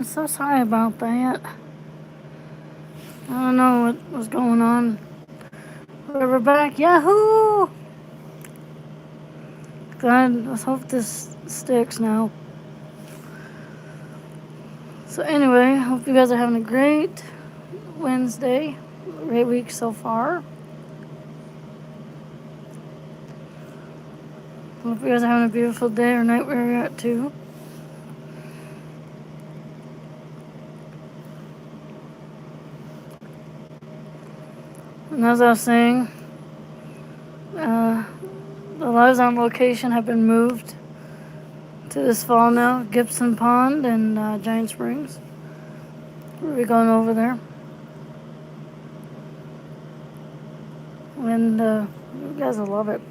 I'm so sorry about that. I don't know what was going on. But we're back. Yahoo! God, let's hope this sticks now. So anyway, hope you guys are having a great Wednesday. Great week so far. Hope you guys are having a beautiful day or night where you're at too. And as I was saying, the lives on location have been moved to this fall now. Gibson Pond and Giant Springs. We'll be going over there. And you guys will love it.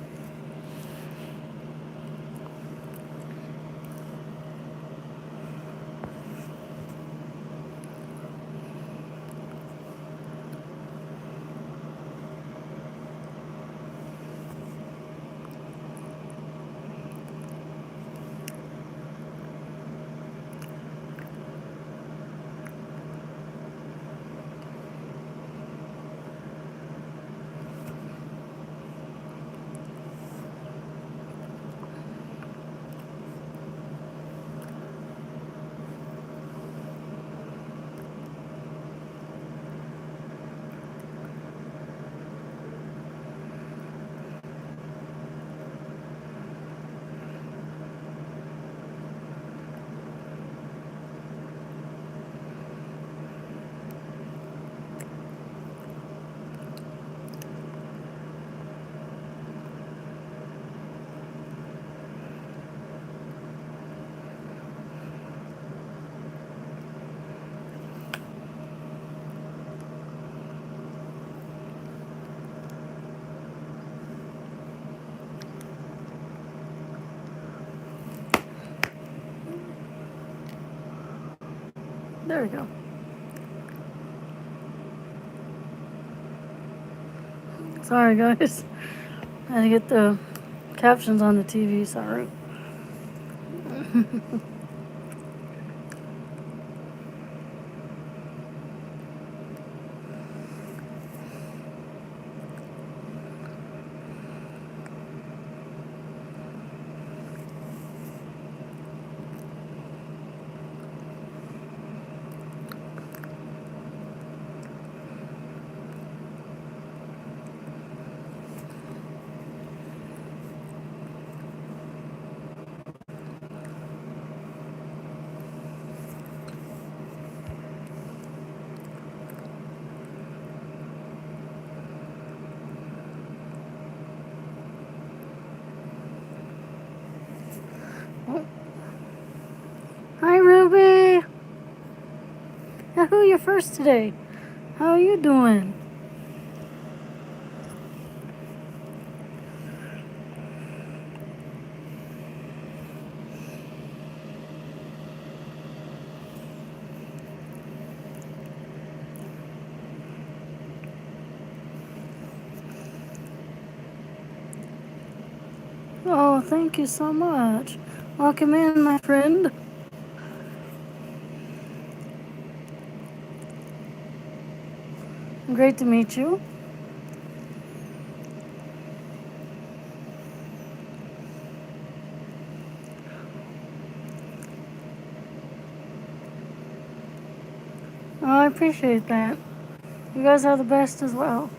There we go. Sorry, guys. I had to get the captions on the TV. Sorry. Hi, Ruby. Yahoo, you're first today. How are you doing? Oh, thank you so much. Welcome in, my friend. Great to meet you. Oh, I appreciate that. You guys are the best as well.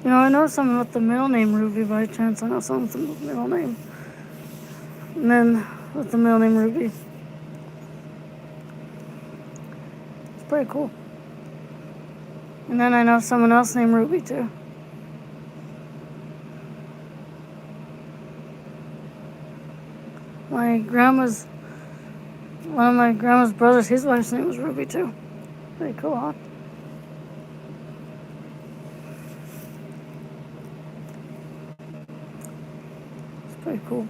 You know, I know someone with the middle name Ruby by chance. I know someone with the middle name. And then with the middle name Ruby. It's pretty cool. And then I know someone else named Ruby too. My grandma's, one of my grandma's brothers, his wife's name was Ruby too. Pretty cool, huh? It's pretty cool.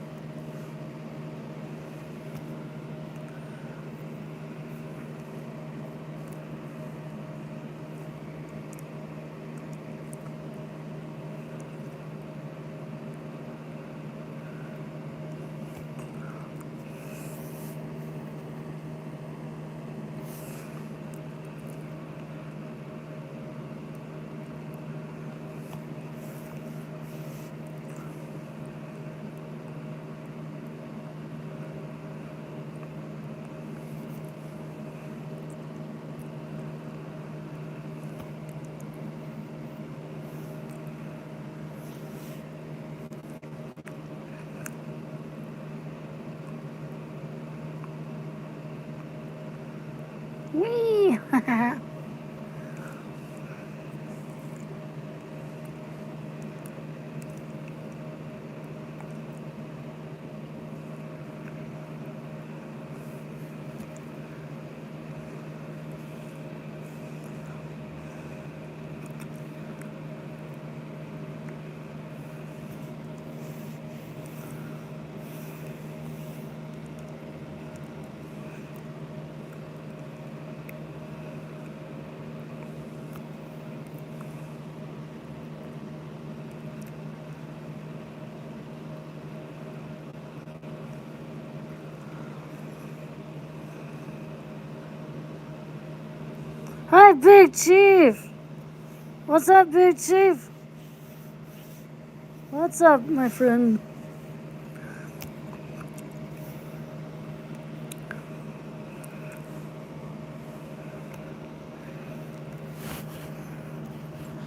Hi, Big Chief. What's up, Big Chief? What's up, my friend?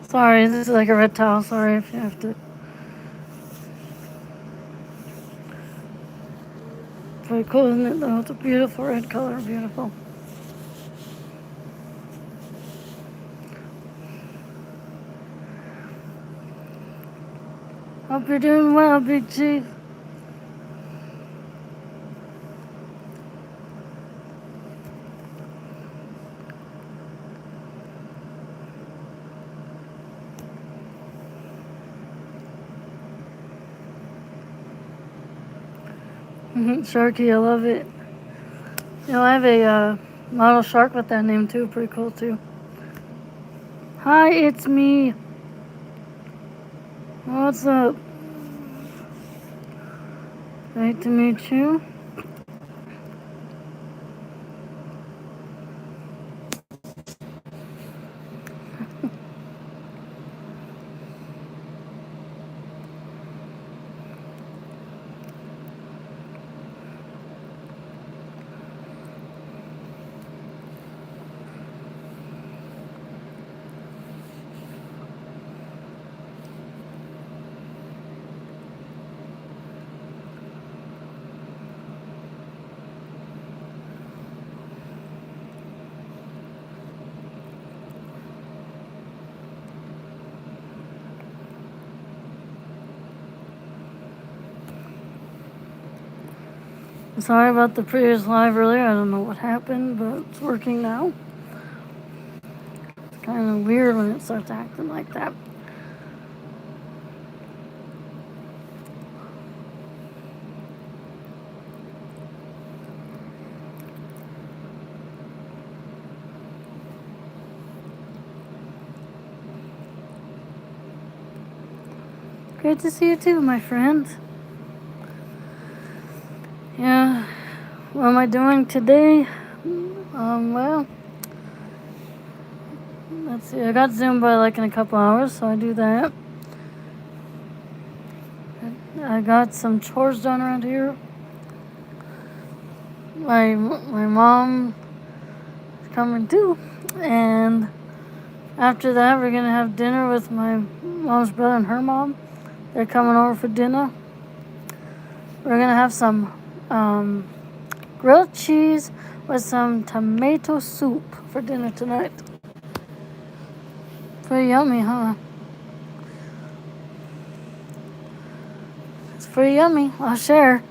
Sorry, this is like a red towel. Sorry if you have to. Pretty cool, isn't it, though? It's a beautiful red color. Beautiful. Hope you're doing well, Big Chief. Sharky, I love it. You know, I have a model shark with that name, too. Pretty cool, too. Hi, it's me. What's up? Great to meet you. Sorry about the previous live earlier. I don't know what happened, but it's working now. It's kind of weird when it starts acting like that. Great to see you too, my friend. Yeah, what am I doing today? Well, let's see. I got Zoom by like in a couple hours, so I do that. I got some chores done around here. My mom is coming too, and after that we're gonna have dinner with my mom's brother and her mom. They're coming over for dinner. We're gonna have some grilled cheese with some tomato soup for dinner tonight. Pretty yummy, huh? It's pretty yummy. I'll share.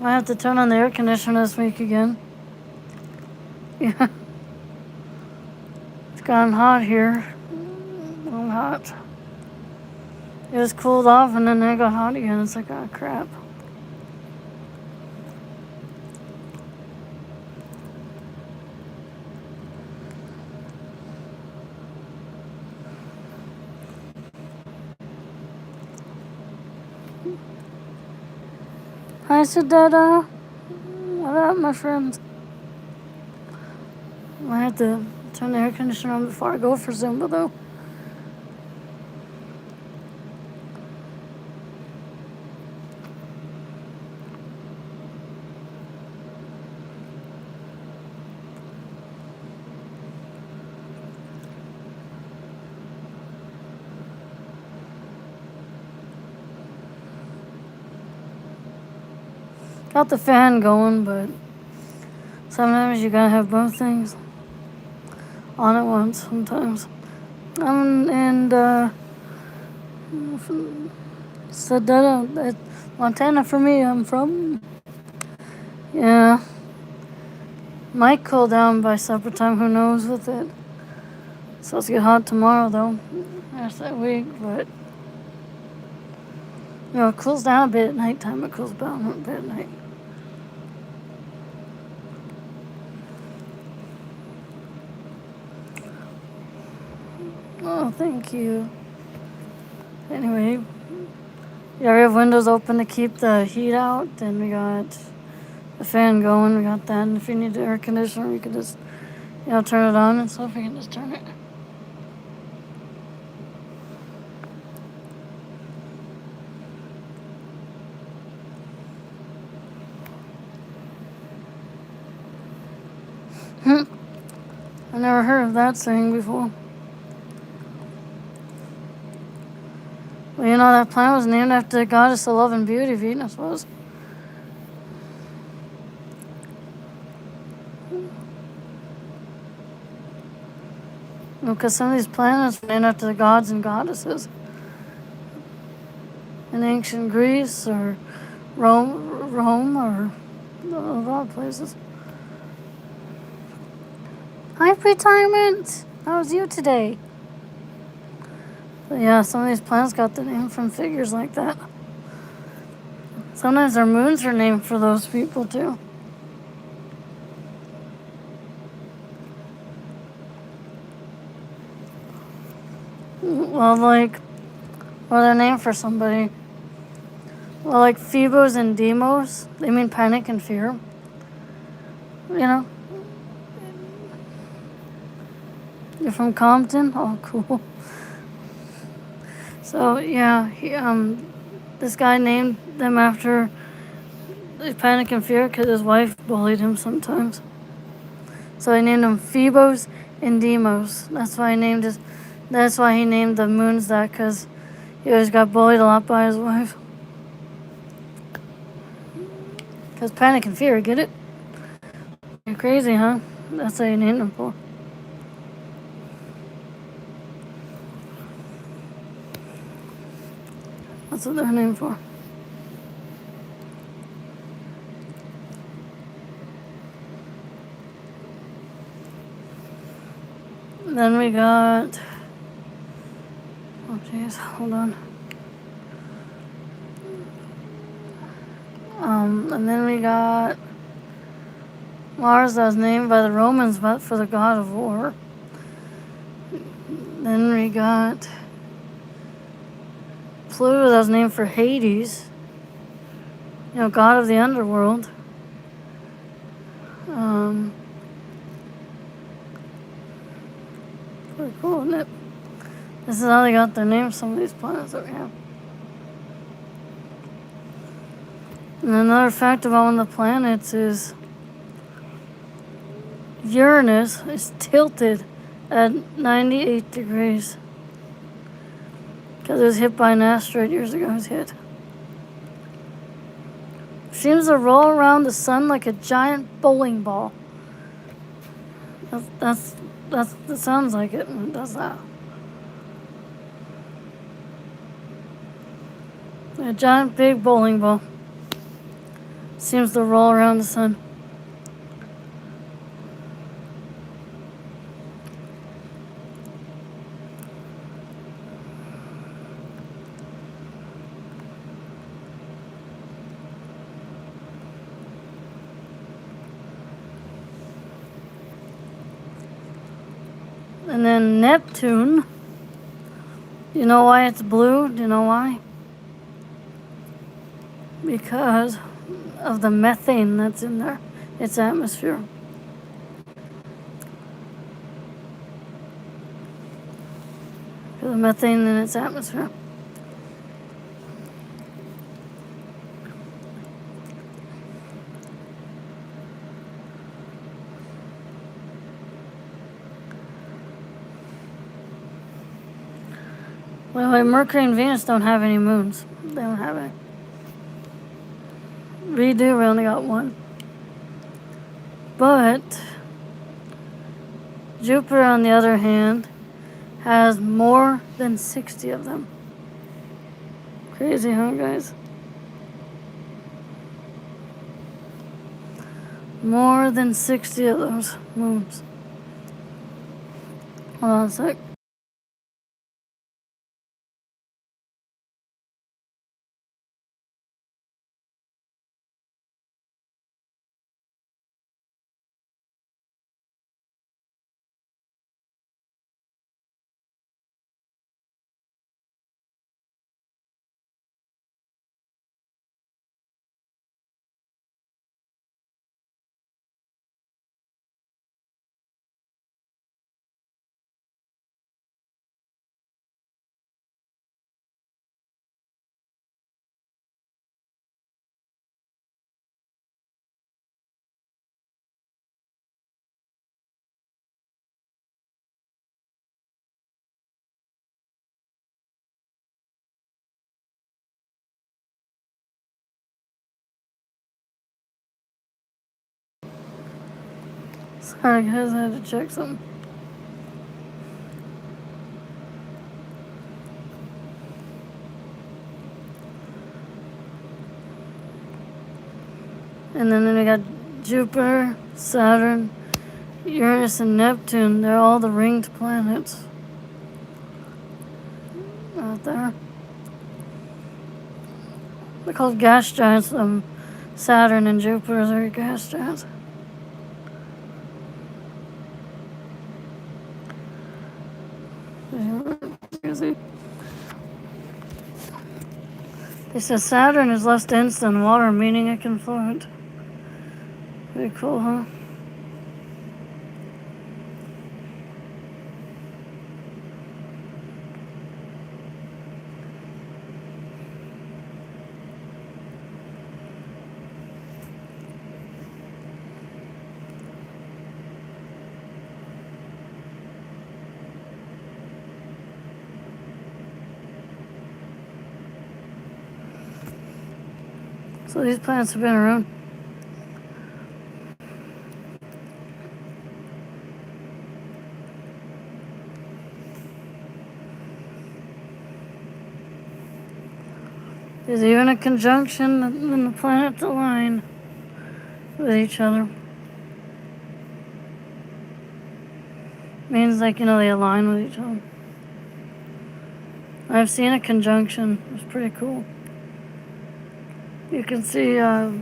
I have to turn on the air conditioner this week again. Yeah. It's gotten hot here. A little hot. It was cooled off and then it got hot again. It's like, oh crap. Hi, Sedetta. What up, my friends? I have to turn the air conditioner on before I go for Zumba, though. Got the fan going, but Sometimes you gotta have both things on at once. Sometimes. And Sedona, Montana for me. I'm from. Yeah. Might cool down by supper time. Who knows with it? It's supposed to get hot tomorrow though. That's that week, but it cools down a bit at nighttime. It cools down a bit at night. Oh, thank you. Anyway, yeah, we have windows open to keep the heat out. Then we got the fan going. We got that. And if you need the air conditioner, we can just, turn it on and stuff. We can just turn it. I never heard of that saying before. Well, that plant was named after the goddess of love and beauty, Venus was. Because some of these planets were named after the gods and goddesses. In ancient Greece or Rome or a lot of places. Hi, retirement! How was you today? But yeah, some of these planets got the name from figures like that. Sometimes their moons are named for those people too. Well, or they're named for somebody. Well, like Phoebos and Demos, they mean panic and fear. You're from Compton? Oh, cool. So, yeah, this guy named them after panic and fear because his wife bullied him sometimes. So he named them Phoebos and Demos. That's why he named the moons that, because he always got bullied a lot by his wife. Because panic and fear, get it? You're crazy, huh? That's what you named them for. That's what they're named for. Then we got... Oh, jeez, hold on. And then we got Mars that was named by the Romans but for the god of war. Then we got Pluto that was named for Hades, god of the underworld. Pretty cool, isn't it? This is how they got their names, some of these planets that we have. And another fact about one of the planets is Uranus is tilted at 98 degrees. Because it was hit by an asteroid years ago. It was hit. Seems to roll around the sun like a giant bowling ball. That sounds like it, and it does that. A giant big bowling ball. Seems to roll around the sun. And then Neptune. You know why it's blue? Do you know why? Because of the methane that's in there, its atmosphere. The methane in its atmosphere. Well, Mercury and Venus don't have any moons. They don't have any. We do, we only got one. But Jupiter, on the other hand, has more than 60 of them. Crazy, huh, guys? More than 60 of those moons. Hold on a sec. Sorry, guys, I had to check something. And then we got Jupiter, Saturn, Uranus, and Neptune. They're all the ringed planets out there. They're called gas giants. Saturn and Jupiter are gas giants. Crazy. They said Saturn is less dense than water, meaning it can float. Pretty cool, huh? So these planets have been around. There's even a conjunction when the planets align with each other. Means, like, they align with each other. I've seen a conjunction. It's pretty cool. You can see, I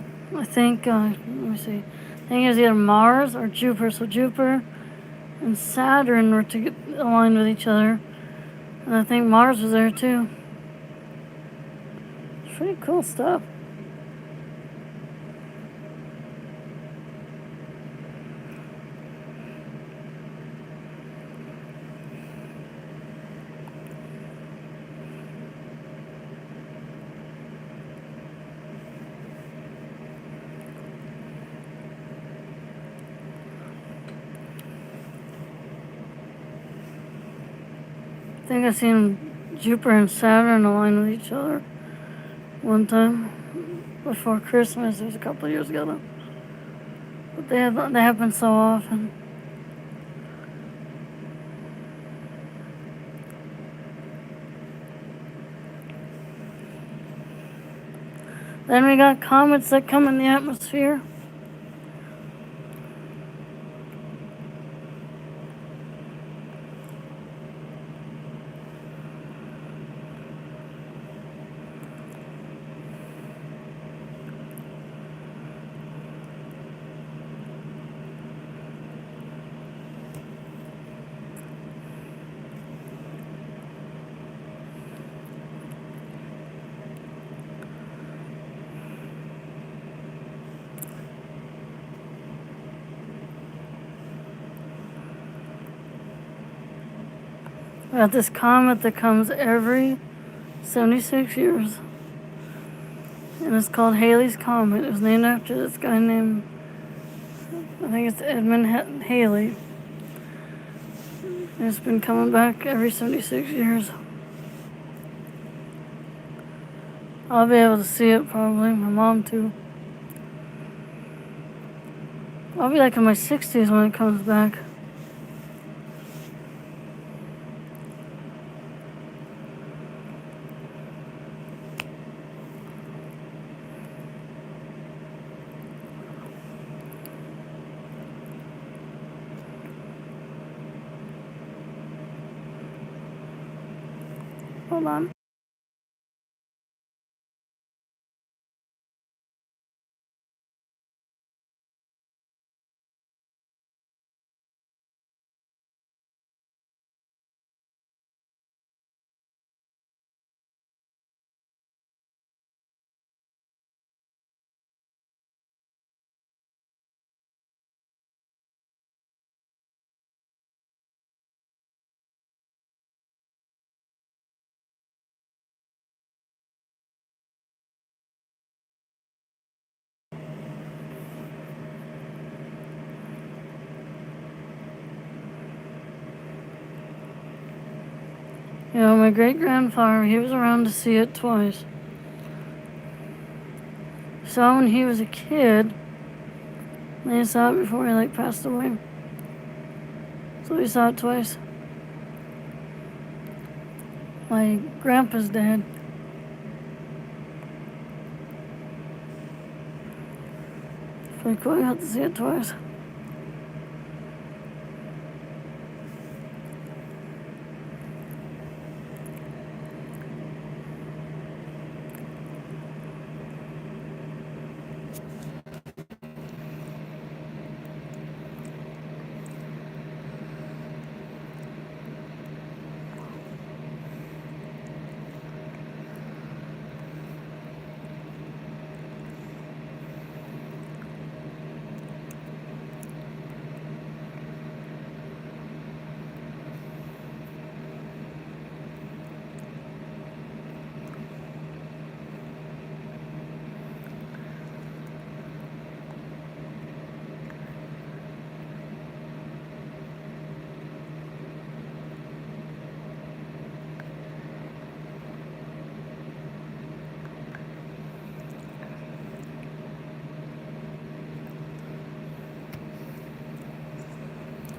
think, let me see. I think it was either Mars or Jupiter. So Jupiter and Saturn were to get aligned with each other. And I think Mars was there too. It's pretty cool stuff. I think I've seen Jupiter and Saturn align with each other one time before Christmas. It was a couple of years ago though. But they happen so often. Then we got comets that come in the atmosphere. We got this comet that comes every 76 years. And it's called Halley's Comet. It was named after this guy named, I think it's Edmund Halley. And it's been coming back every 76 years. I'll be able to see it probably. My mom too. I'll be like in my 60s when it comes back. Hold on. You know, my great-grandfather, he was around to see it twice. Saw when he was a kid. And he saw it before he passed away. So he saw it twice. My grandpa's dad. Pretty cool. I got to see it twice.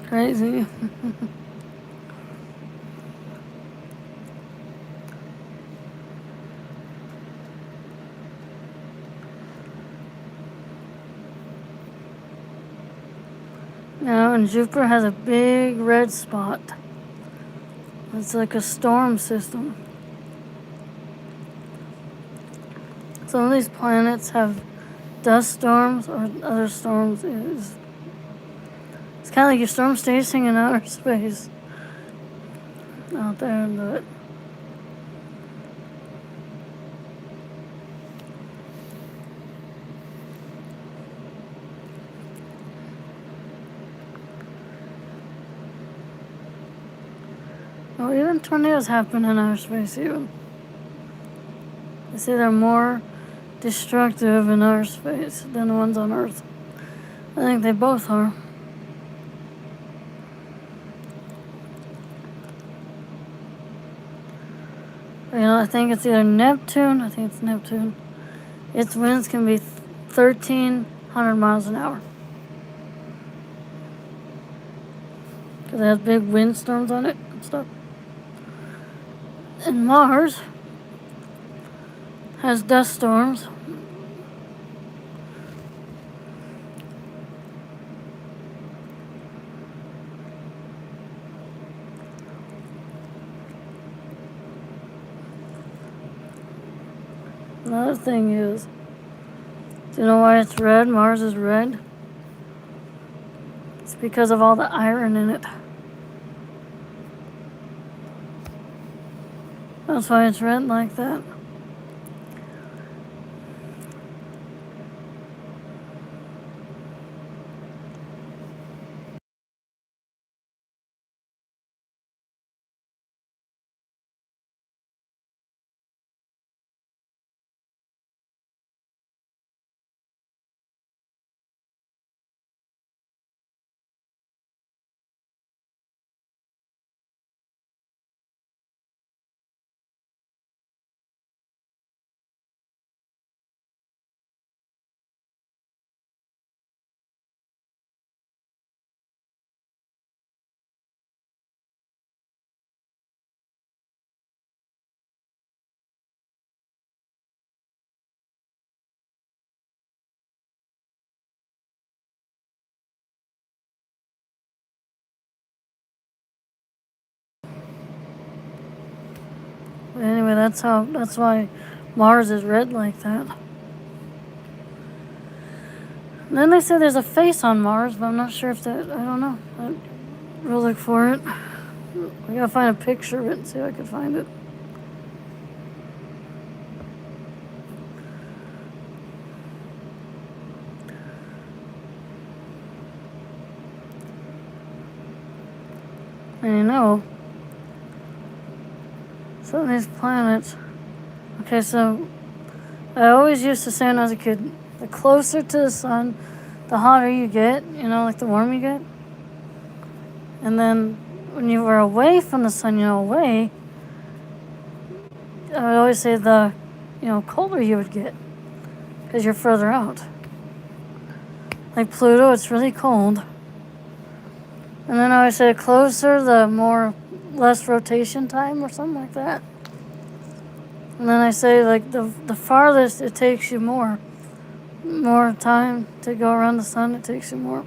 Crazy. Now, and Jupiter has a big red spot. It's like a storm system. Some of these planets have dust storms or other storms. It's kind of like your storm station in outer space out there, but well, even tornadoes happen in outer space. Even they say they're more destructive in outer space than the ones on Earth. I think they both are. You know, I think it's either Neptune. I think it's Neptune. Its winds can be 1,300 miles an hour. Because it has big windstorms on it and stuff. And Mars has dust storms. Another thing is, do you know why it's red? Mars is red. It's because of all the iron in it. That's why it's red like that. But anyway, that's why Mars is red like that. And then they say there's a face on Mars, but I'm not sure if that, I don't know. We'll look for it. I gotta find a picture of it and see if I can find it. And you know, some of these planets. Okay, so I always used to say when I was a kid, the closer to the sun, the hotter you get, like the warmer you get. And then when you were away from the sun, away, I would always say the, colder you would get because you're further out. Like Pluto, it's really cold. And then I always say closer, the less rotation time or something like that. And then I say like the farthest it takes you more time to go around the sun, it takes you more.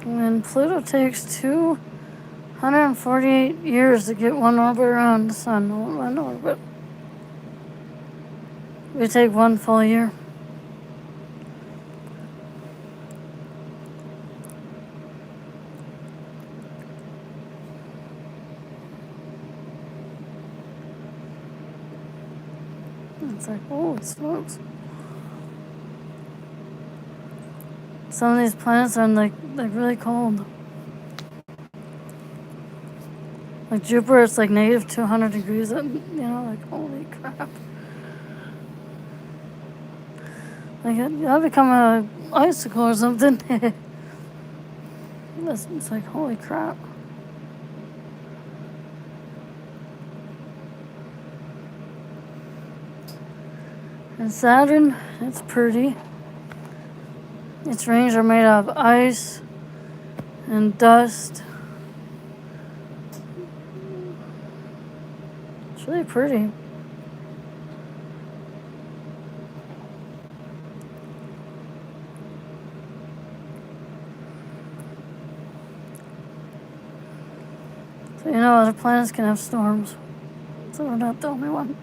And Pluto takes 248 years to get one orbit around the sun, one orbit. We take one full year. It's like, holy smokes. Some of these planets are like really cold. Like Jupiter, it's like negative 200 degrees. Like holy crap. Like I'll become an icicle or something. It's like holy crap. And Saturn, it's pretty. Its rings are made out of ice and dust. It's really pretty. So other planets can have storms. So we're not the only one.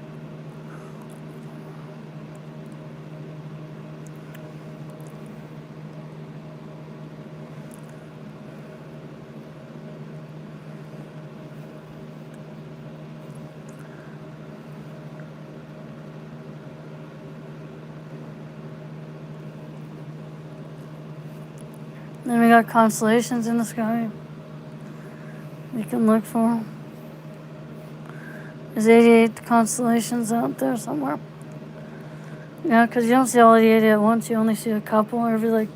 Then we got constellations in the sky. You can look for them. There's 88 constellations out there somewhere. Yeah, because you don't see all 88 at once. You only see a couple every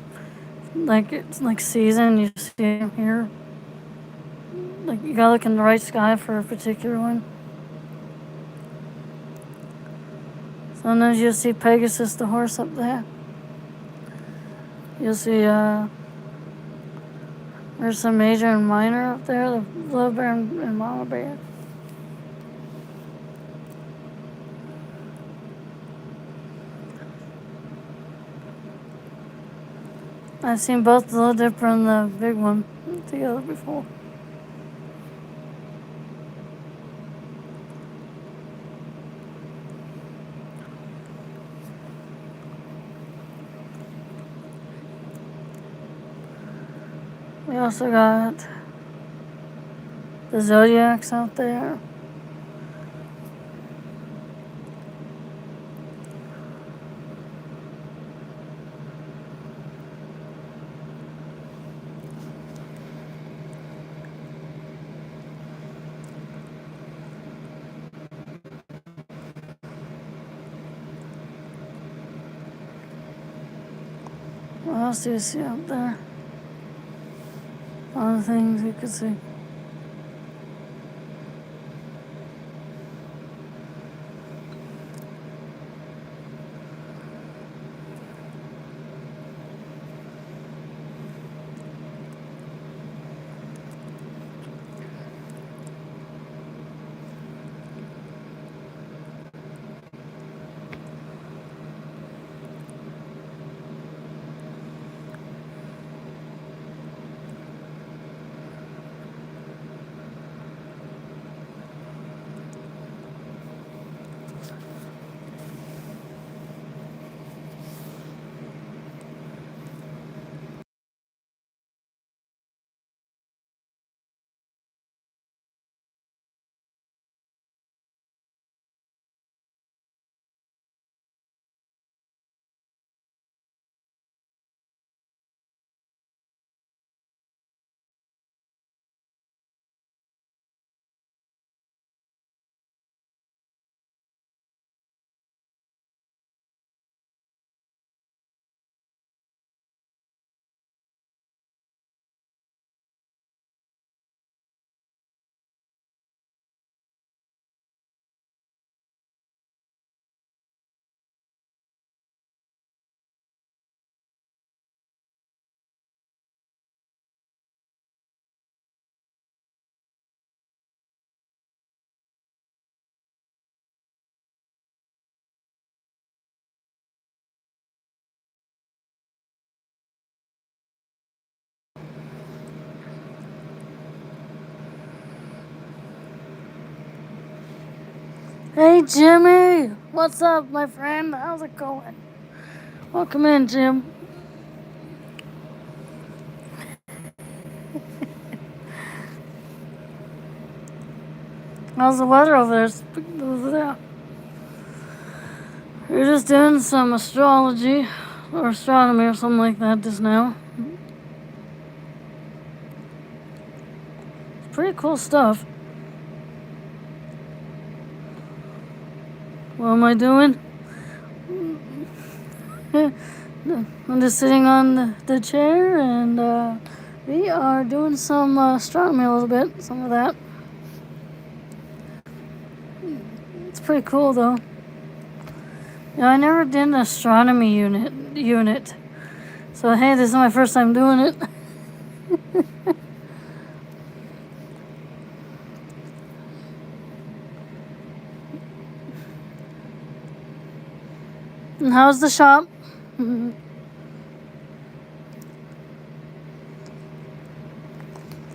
it's like season. You see them here. Like you gotta look in the right sky for a particular one. Sometimes you'll see Pegasus the horse up there. You'll see there's some major and minor up there, the little bear and mama bear. I've seen both the Little Dipper and the big one together before. We also got the zodiacs out there. What else do you see out there? All the things you could see. Hey, Jimmy! What's up, my friend? How's it going? Welcome in, Jim. How's the weather over there? We're just doing some astrology or astronomy or something like that just now. It's pretty cool stuff. What am I doing? I'm just sitting on the chair and we are doing some astronomy a little bit, some of that. It's pretty cool though. Yeah, I never did an astronomy unit. So hey, this is my first time doing it. And how's the shop?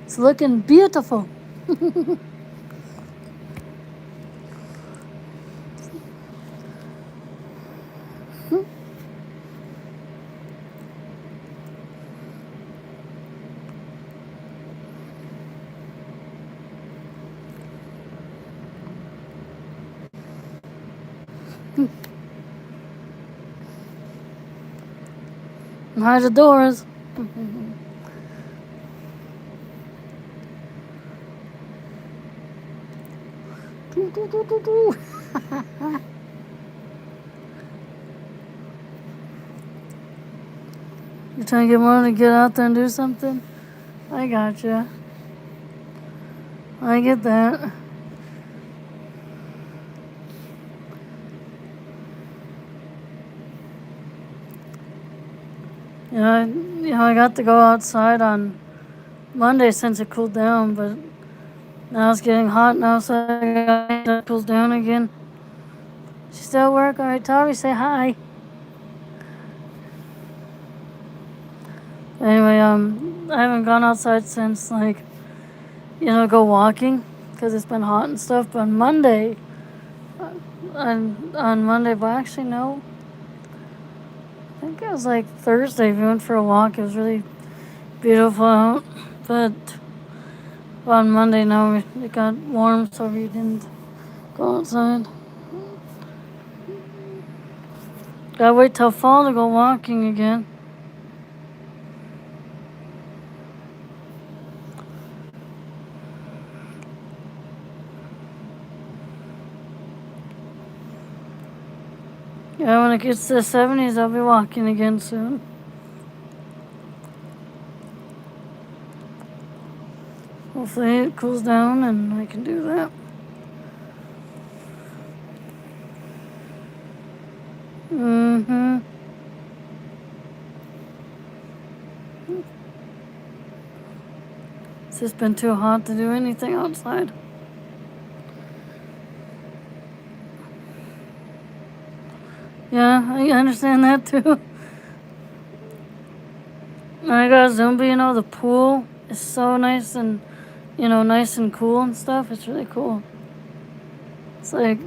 It's looking beautiful. And hide the doors. You're trying to get more to get out there and do something? I gotcha. I get that. Yeah, I got to go outside on Monday since it cooled down, but now it's getting hot now, so I got it cools down again. She still at work? All right, Tommy, say hi. Anyway, I haven't gone outside since go walking because it's been hot and stuff. But on Monday, but actually no, I think it was like Thursday. We went for a walk. It was really beautiful out, but on Monday now it got warm, so we didn't go outside. Gotta wait till fall to go walking again. Yeah, when it gets to the 70s, I'll be walking again soon. Hopefully it cools down and I can do that. Mm-hmm. It's just been too hot to do anything outside. Yeah, I understand that too. I got Zumba, the pool is so nice and, nice and cool and stuff. It's really cool. It's like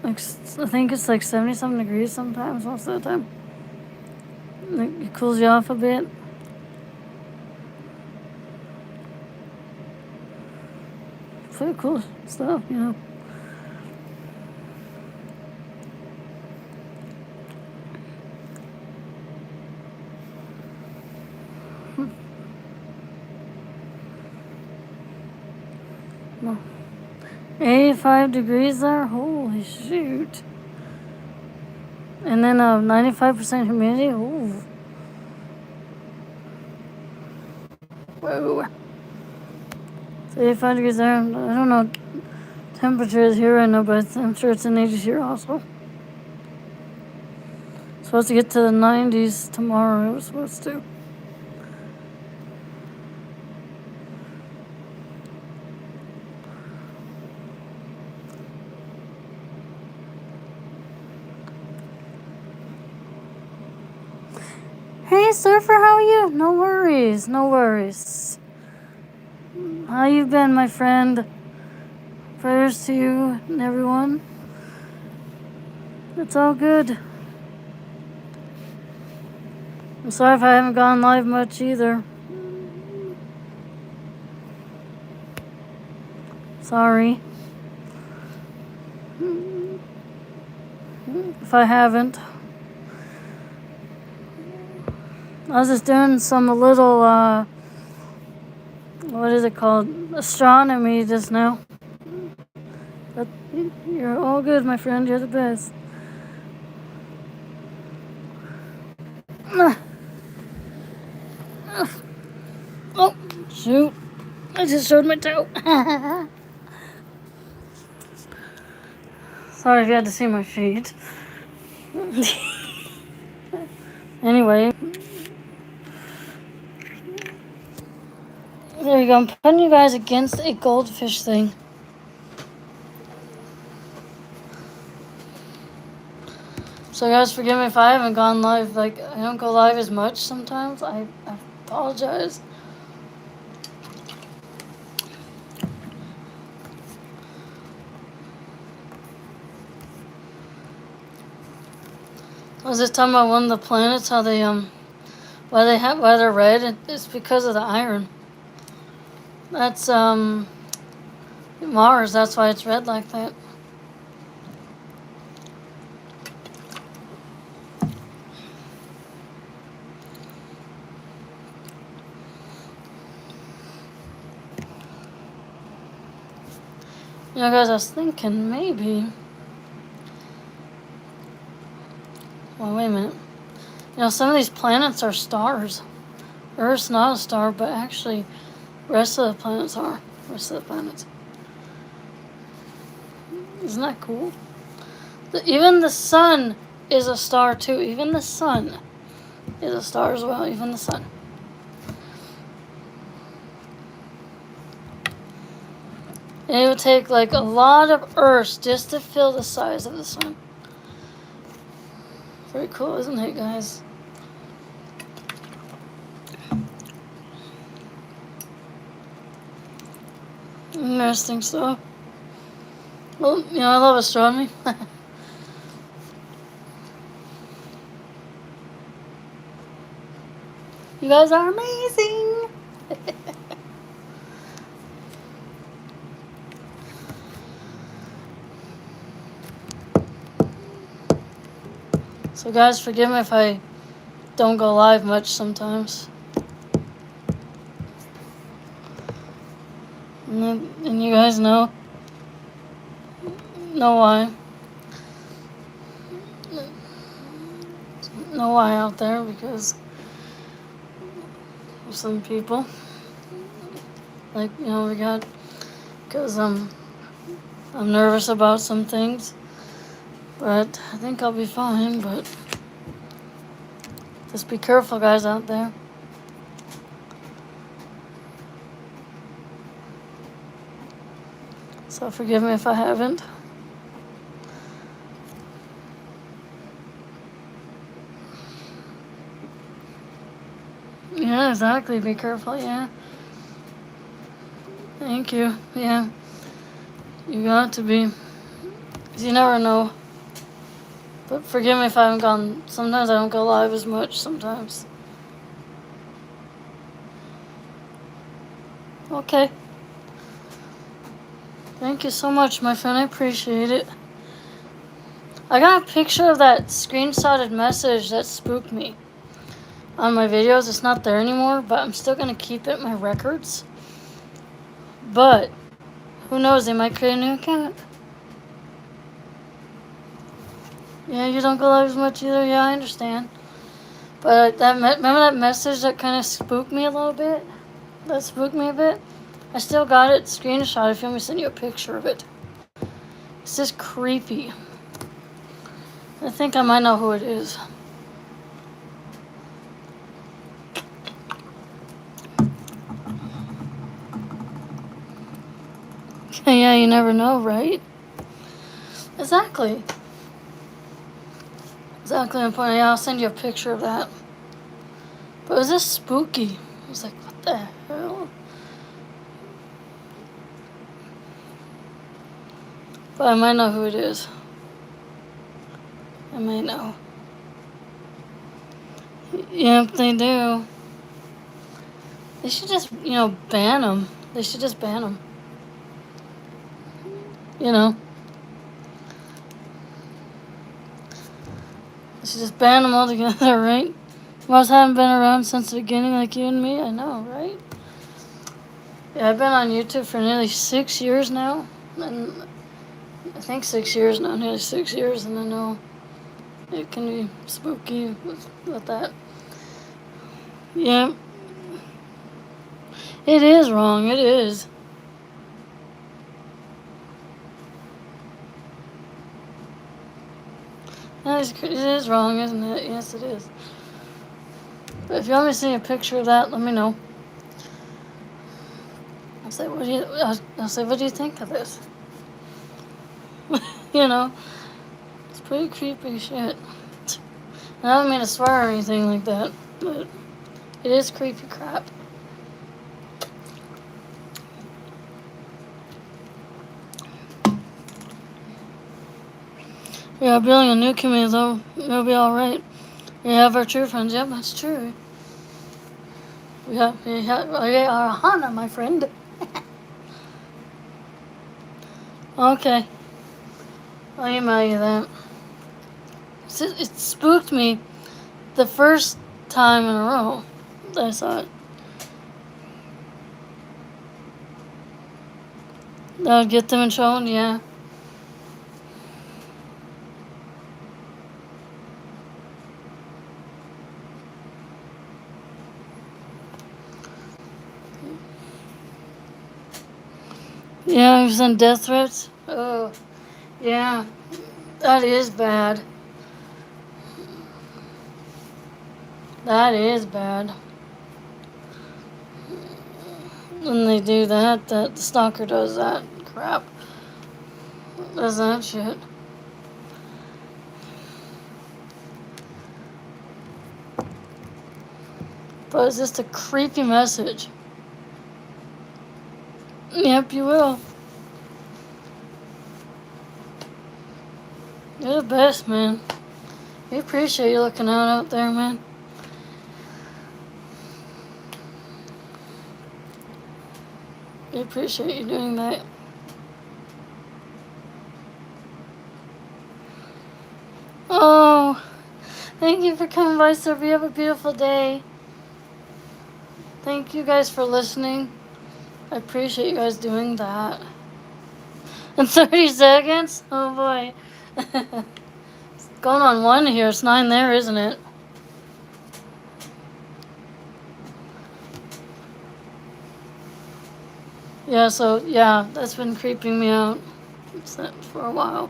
I think it's like 70-something degrees sometimes, most of the time. It cools you off a bit. Pretty cool stuff, No. 85 degrees there? Holy shoot. And then 95% humidity? Ooh. Whoa. It's 85 degrees there. I don't know what temperature is here right now, but I'm sure it's in 80s here also. Supposed to get to the 90s tomorrow. It was supposed to. Hey, Surfer, how are you? No worries, no worries. How you been, my friend? Prayers to you and everyone. It's all good. I'm sorry if I haven't gone live much either. Sorry if I haven't. I was just doing some little, what is it called? Astronomy just now. But you're all good, my friend. You're the best. Oh, shoot. I just showed my toe. Sorry if you had to see my feet. Anyway. There you go. I'm putting you guys against a goldfish thing. So guys, forgive me if I haven't gone live. Like, I don't go live as much sometimes. I apologize. I was just talking about one of the planets, how they why they're red. It's because of the iron. That's Mars. That's why it's red like that. You know, guys, I was thinking maybe. Well, wait a minute. You know, some of these planets are stars. Earth's not a star, but actually, the rest of the planets are. The rest of the planets. Isn't that cool? Even the sun is a star too. Even the sun is a star as well. Even the sun. And it would take like a lot of Earths just to fill the size of the sun. Very cool, isn't it, guys? Interesting stuff. Well, you know, I love astronomy. You guys are amazing. So guys, forgive me if I don't go live much sometimes. And you guys know why. Know why out there, because of some people. Like, you know, because I'm nervous about some things. But I think I'll be fine, but just be careful, guys, out there. So forgive me if I haven't. Yeah, exactly. Be careful, yeah. Thank you. Yeah. You got to be. 'Cause you never know. But forgive me if I haven't gone. Sometimes I don't go live as much, sometimes. Okay. Thank you so much, my friend. I appreciate it. I got a picture of that screenshotted message that spooked me on my videos. It's not there anymore, but I'm still going to keep it in my records. But who knows? They might create a new account. Yeah, you don't go live as much either. Yeah, I understand. But remember that message that kind of spooked me a little bit? That spooked me a bit? I still got it screenshot if you want me to send you a picture of it. It's just creepy. I think I might know who it is. Yeah, you never know, right? Exactly. Exactly my point. Yeah, I'll send you a picture of that. But it was just spooky. I was like, what the hell? But I might know who it is. I may know. Yep, they do. They should just, ban them. They should just ban them. You know. They should just ban them all together, right? Most haven't been around since the beginning like you and me. I know, right? Yeah, I've been on YouTube for nearly 6 years now. And I think 6 years now, nearly 6 years, and I know it can be spooky with that. Yeah. It is wrong, it is. It is wrong, isn't it? Yes, it is. But if you want me to see a picture of that, let me know. I'll say, what do you think of this? It's pretty creepy shit. And I don't mean to swear or anything like that, but it is creepy crap. We are building a new community, though. It'll be alright. We have our true friends. Yep, that's true. We are Hana, my friend. Okay. I'll email you that. It spooked me the first time in a row that I saw it. That would get them in trouble, yeah. Yeah, he sent death threats. Oh, yeah. That is bad. That is bad. When they do that, the stalker does that crap. Does that shit. But it's just a creepy message. Yep, you will. You're the best, man. We appreciate you looking out there, man. We appreciate you doing that. Oh, thank you for coming by, sir. You have a beautiful day. Thank you guys for listening. I appreciate you guys doing that. In 30 seconds? Oh boy. It's going on 1 here. It's 9 there, isn't it? Yeah, so, yeah, that's been creeping me out for a while.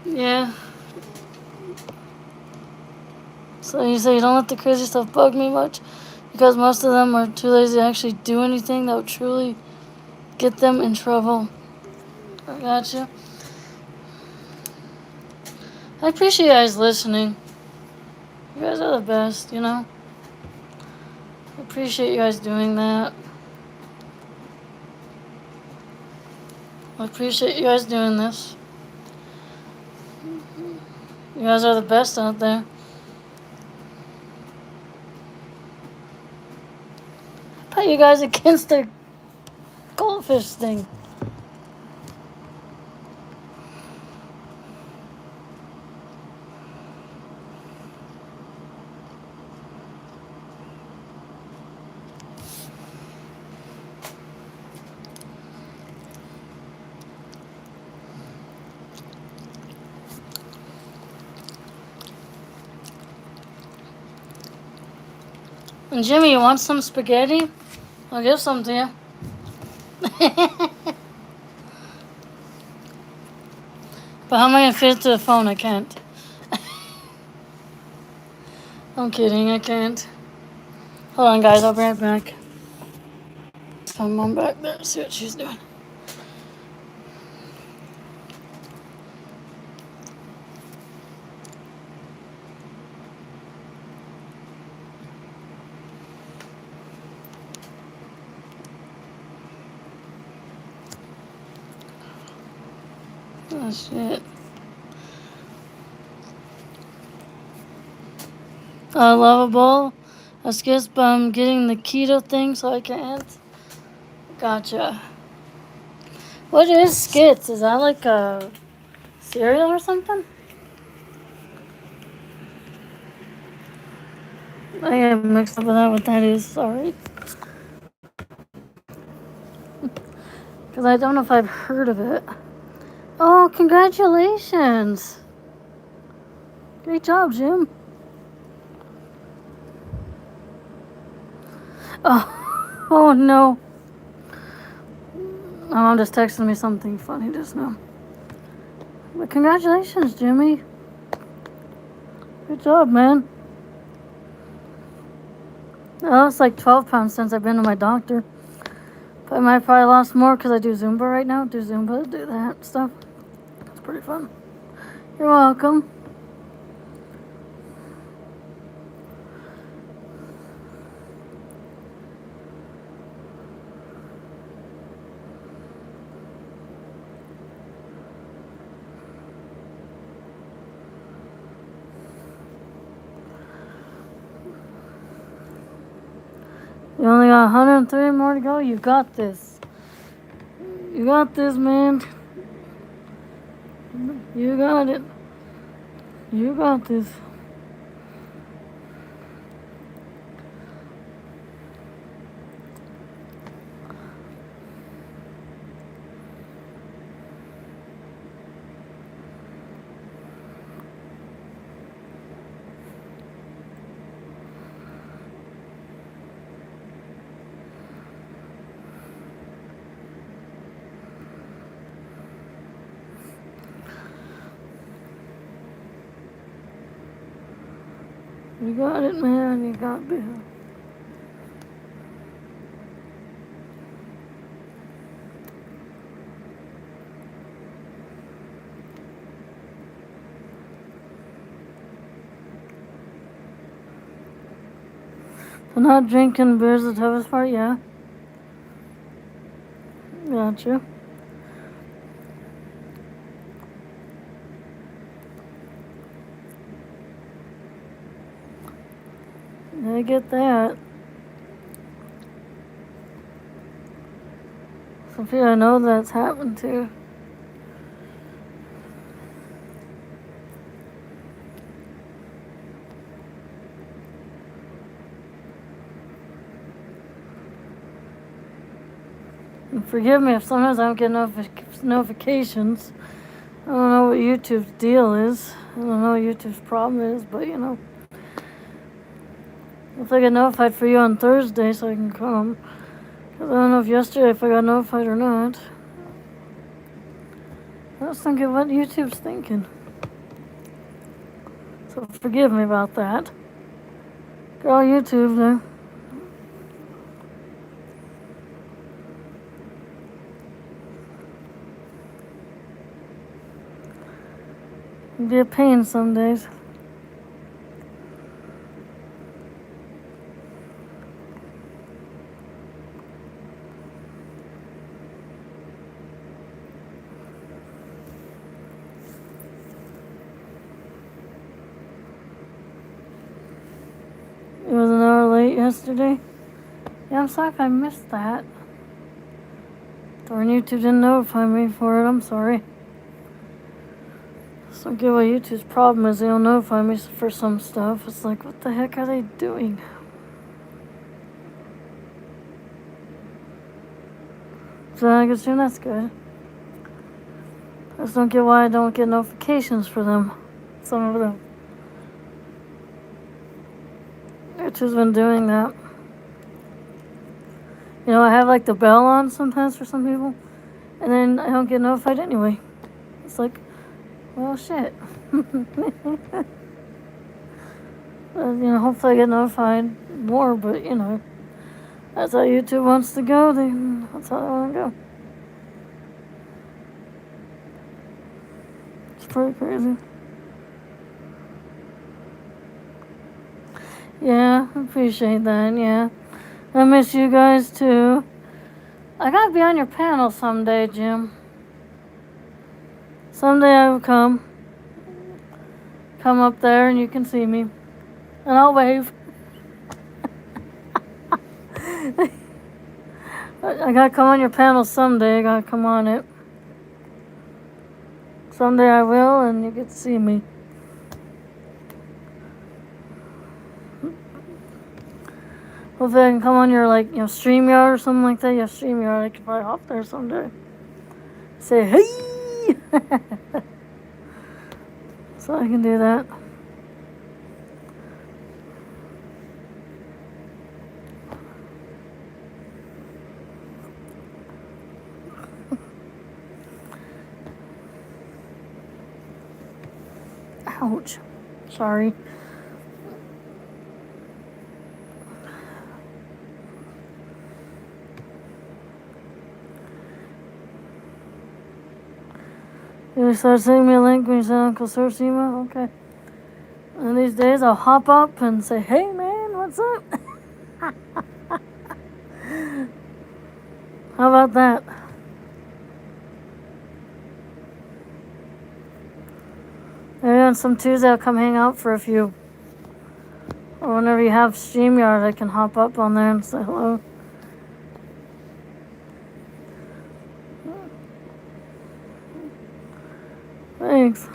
Yeah. So you say you don't let the crazy stuff bug me much because most of them are too lazy to actually do anything that would truly get them in trouble. I gotcha. I appreciate you guys listening. You guys are the best, I appreciate you guys doing that. I appreciate you guys doing this. You guys are the best out there. Put you guys against the goldfish thing. And Jimmy, you want some spaghetti? I'll give some to you. But how am I going to fit it to the phone? I can't. I'm kidding, I can't. Hold on, guys, I'll be right back. My mom back there, see what she's doing. Oh, shit. Lovable. I guess, but I'm getting the keto thing, so I can't. Gotcha. What is skits? Is that like a cereal or something? I get mixed up with that. What that is? Sorry. Because I don't know if I've heard of it. Oh, congratulations. Great job, Jim. Oh, oh no. My mom just texted me something funny just now. But congratulations, Jimmy. Good job, man. I lost like 12 pounds since I've been to my doctor. But I might probably lost more because I do Zumba right now. Do that stuff. It's pretty fun. You're welcome. You only got 103 more to go. You got this. You got this, man. You got it. You got this. You got it, man. You got this. So not drinking beer's the toughest part, yeah. Gotcha. I get that. Some people I know that's happened to. And forgive me if sometimes I don't get notifications. I don't know what YouTube's deal is. I don't know what YouTube's problem is, but you know. If I get notified for you on Thursday so I can come. Because I don't know if I got notified or not. I was thinking what YouTube's thinking. So forgive me about that. Girl, YouTube there. It'd be a pain some days. It was an hour late yesterday. Yeah, I'm sorry if I missed that. Darn, YouTube didn't notify me for it. I'm sorry. So I don't get what YouTube's problem is. They don't notify me for some stuff. It's like, what the heck are they doing? So I can assume that's good. I just don't get why I don't get notifications for them. Some of them. YouTube's been doing that. You know, I have like the bell on sometimes for some people, and then I don't get notified anyway. It's like, well, shit. You know, hopefully I get notified more, but you know, that's how YouTube wants to go. That's how they want to go. It's pretty crazy. Yeah, I appreciate that. Yeah, I miss you guys too. I gotta be on your panel someday, Jim. Someday I will come up there and you can see me. And I'll wave. I gotta come on your panel someday. I gotta come on it. Someday I will, and you get to see me. Hopefully I can come on your, like, StreamYard or something like that. You have StreamYard, I could probably hop there someday. Say, hey! So I can do that. Ouch. Sorry. You start sending me a link when you send Uncle Surf's email? Okay. And these days I'll hop up and say, hey man, what's up? How about that? Maybe on some Tuesday I'll come hang out for a few. Or whenever you have StreamYard, I can hop up on there and say hello. Thanks.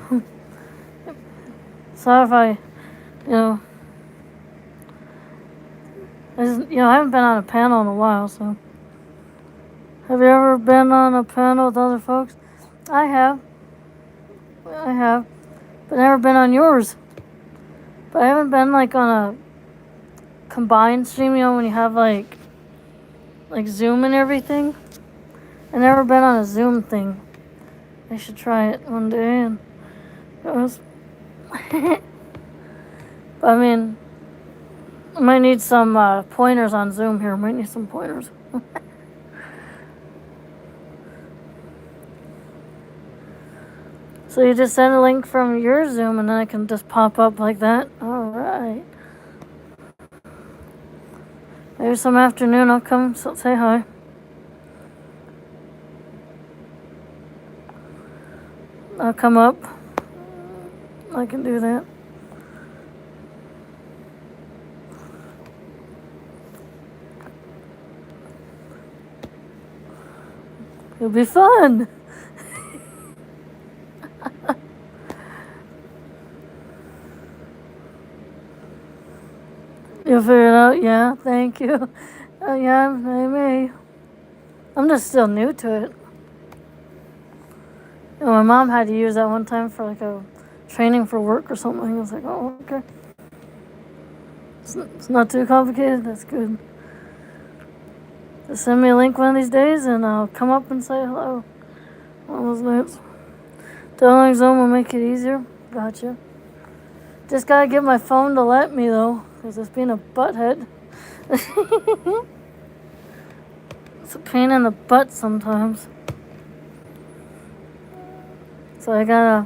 Sorry if I, I haven't been on a panel in a while, so. Have you ever been on a panel with other folks? I have, but never been on yours. But I haven't been like on a combined stream, when you have like Zoom and everything. I've never been on a Zoom thing. I should try it one day and it was but I mean, I might need some pointers on Zoom here. Might need some pointers. So you just send a link from your Zoom and then I can just pop up like that? Alright. Maybe some afternoon I'll come say hi. I'll come up. I can do that. It'll be fun. You'll figure it out? Yeah, thank you. Yeah, maybe. I'm just still new to it. My mom had to use that one time for like a training for work or something. I was like, oh, okay. It's not too complicated. That's good. Just send me a link one of these days and I'll come up and say hello on those nights. Downloading Zoom will make it easier. Gotcha. Just gotta get my phone to let me though, because it's being a butthead. It's a pain in the butt sometimes. So I gotta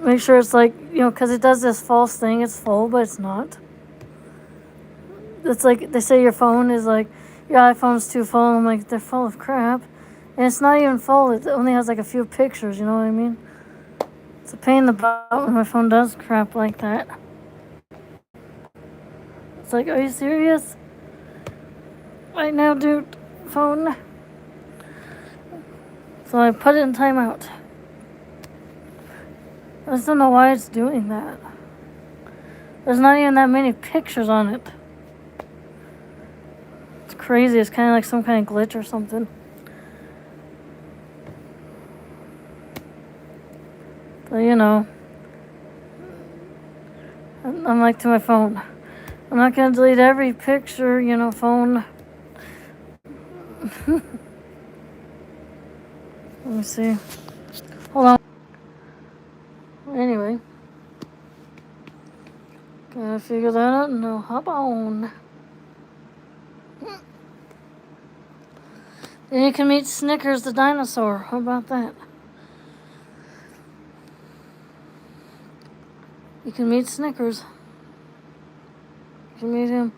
make sure it's like, because it does this false thing. It's full, but it's not. It's like they say your phone is like, your iPhone's too full. I'm like, they're full of crap. And it's not even full. It only has like a few pictures, you know what I mean? It's a pain in the butt when my phone does crap like that. It's like, are you serious? Right now, dude, phone. So I put it in timeout. I just don't know why it's doing that. There's not even that many pictures on it. It's crazy. It's kind of like some kind of glitch or something. But I'm like to my phone. I'm not going to delete every picture, phone. Let me see. Hold on. Anyway. Gotta figure that out and I'll hop on. Then you can meet Snickers the dinosaur. How about that? You can meet Snickers. You can meet him.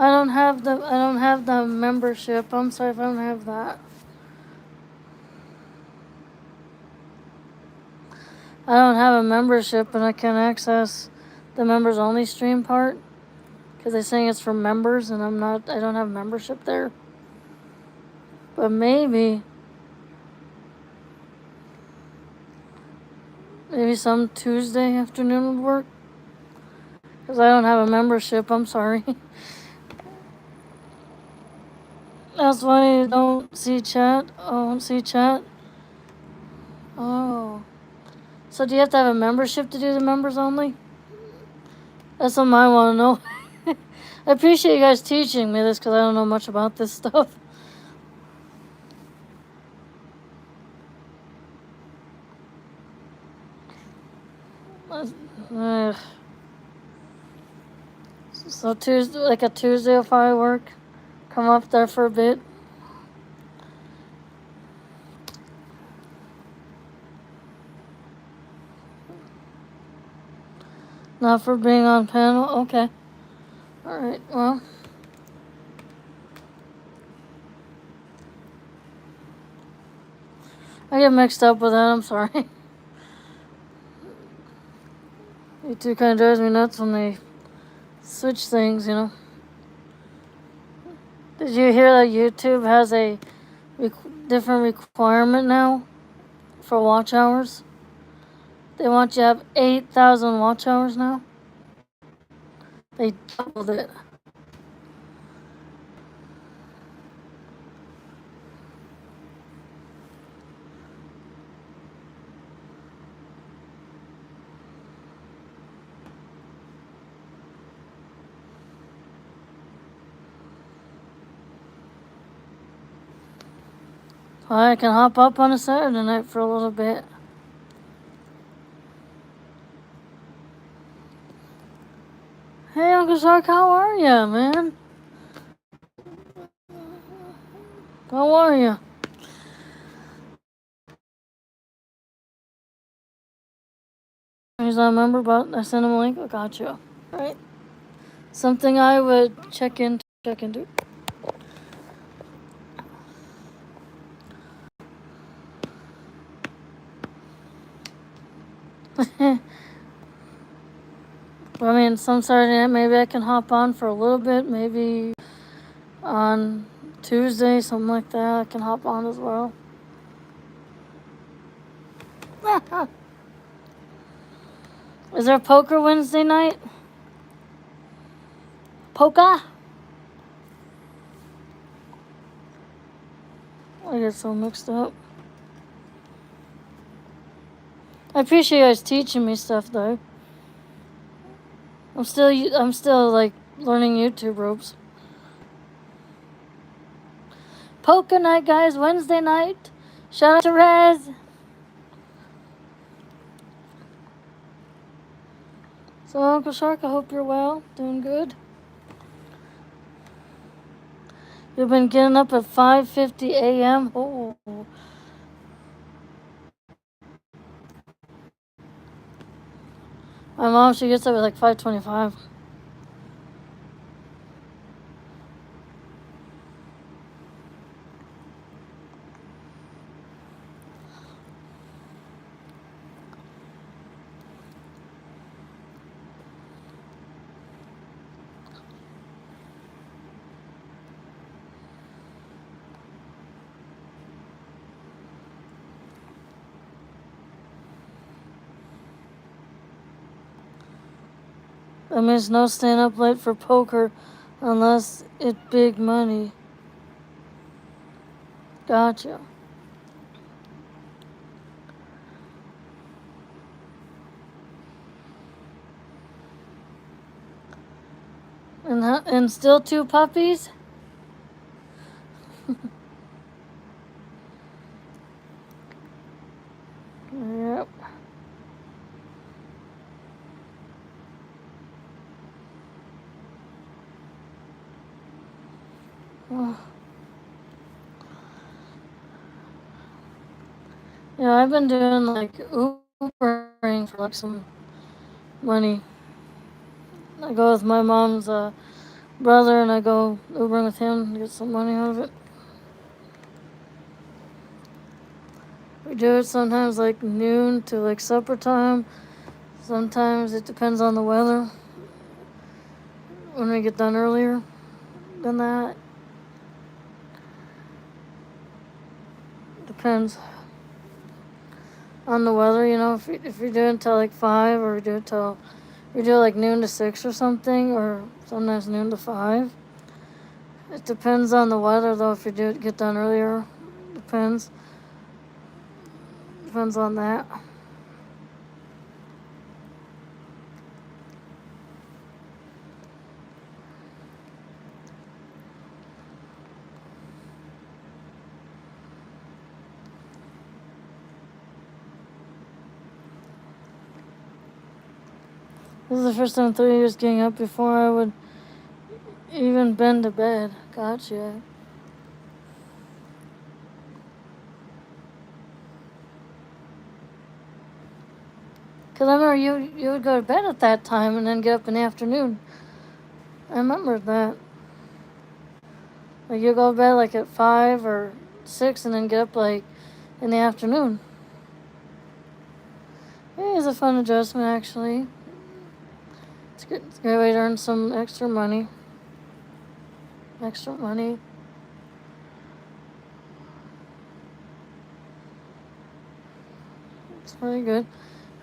I don't have the membership. I'm sorry if I don't have that. I don't have a membership, but I can access the members only stream part because they're saying it's for members, and I don't have membership there. But maybe some Tuesday afternoon would work because I don't have a membership. I'm sorry. That's why you don't see chat. Oh, don't see chat. Oh. So do you have to have a membership to do the members only? That's something I want to know. I appreciate you guys teaching me this because I don't know much about this stuff. So Tuesday, like a Tuesday will probably work. Come up there for a bit. Not for being on panel? Okay. Alright, well. I get mixed up with that, I'm sorry. YouTube kind of drives me nuts when they switch things, you know. Did you hear that YouTube has a different requirement now for watch hours? They want you to have 8,000 watch hours now. They doubled it. I can hop up on a Saturday night for a little bit. Hey, Uncle Shark, how are ya, man? How are ya? He's not a member, but I sent him a link. I got you. Right. Something I would check into. I mean, some Saturday night, maybe I can hop on for a little bit. Maybe on Tuesday, something like that, I can hop on as well. Is there poker Wednesday night? Poker? I get so mixed up. I appreciate you guys teaching me stuff, though. I'm still like learning YouTube ropes. Poker night, guys, Wednesday night. Shout out to Rez. So, Uncle Shark, I hope you're well, doing good. You've been getting up at 5:50 a.m. Oh. My mom, she gets up at like 5:25. That means no staying up late for poker unless it's big money. Gotcha. And still 2 puppies? Yep. Yeah, I've been doing like Ubering for like some money. I go with my mom's brother and I go Ubering with him to get some money out of it. We do it sometimes like noon to like supper time. Sometimes it depends on the weather. When we get done earlier than that. Depends on the weather, you know, if we do it till like 5 or we do it like noon to 6 or something, or sometimes noon to 5. It depends on the weather though, if we get done earlier. Depends on that. This is the first time in 3 years getting up before I would even been to bed. Gotcha. Because I remember you would go to bed at that time and then get up in the afternoon. I remember that. Like you go to bed like at 5 or 6 and then get up like in the afternoon. It is a fun adjustment actually. It's good. It's a great way to earn some extra money. It's pretty good.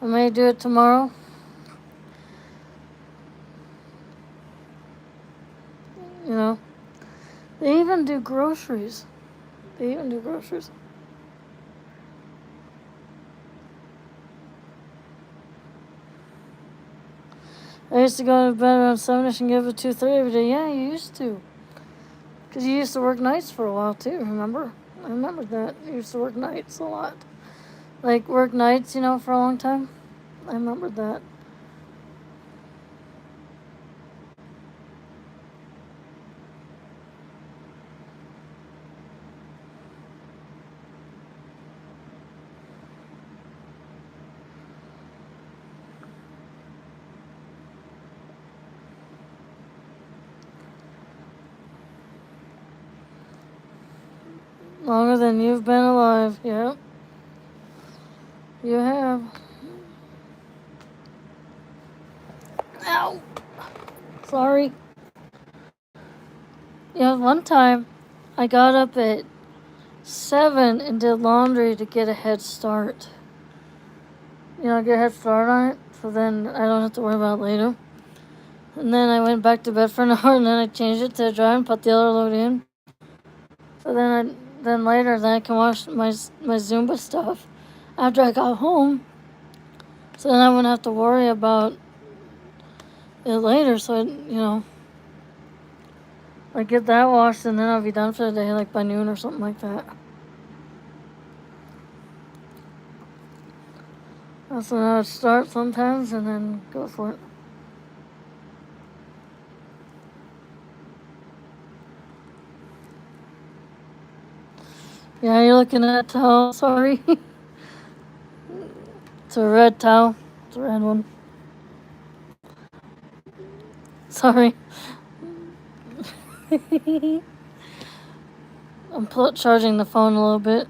I may do it tomorrow. You know, they even do groceries. I used to go to bed around 7ish and get up at 2:30 every day. Yeah, you used to. Because you used to work nights for a while too, remember? I remember that. You used to work nights a lot. Like work nights, you know, for a long time. I remember that. Longer than you've been alive. Yep. You have. Ow! Sorry. Yeah, one time I got up at 7 and did laundry to get a head start. You know, get a head start on it, so then I don't have to worry about it later. And then I went back to bed for an hour, and then I changed it to dry and put the other load in. So then later, I can wash my Zumba stuff after I got home. So then I wouldn't have to worry about it later. So I get that washed, and then I'll be done for the day, like by noon or something like that. That's when I would start sometimes, and then go for it. Yeah, you're looking at a towel. Sorry. It's a red towel. It's a red one. Sorry. I'm charging the phone a little bit.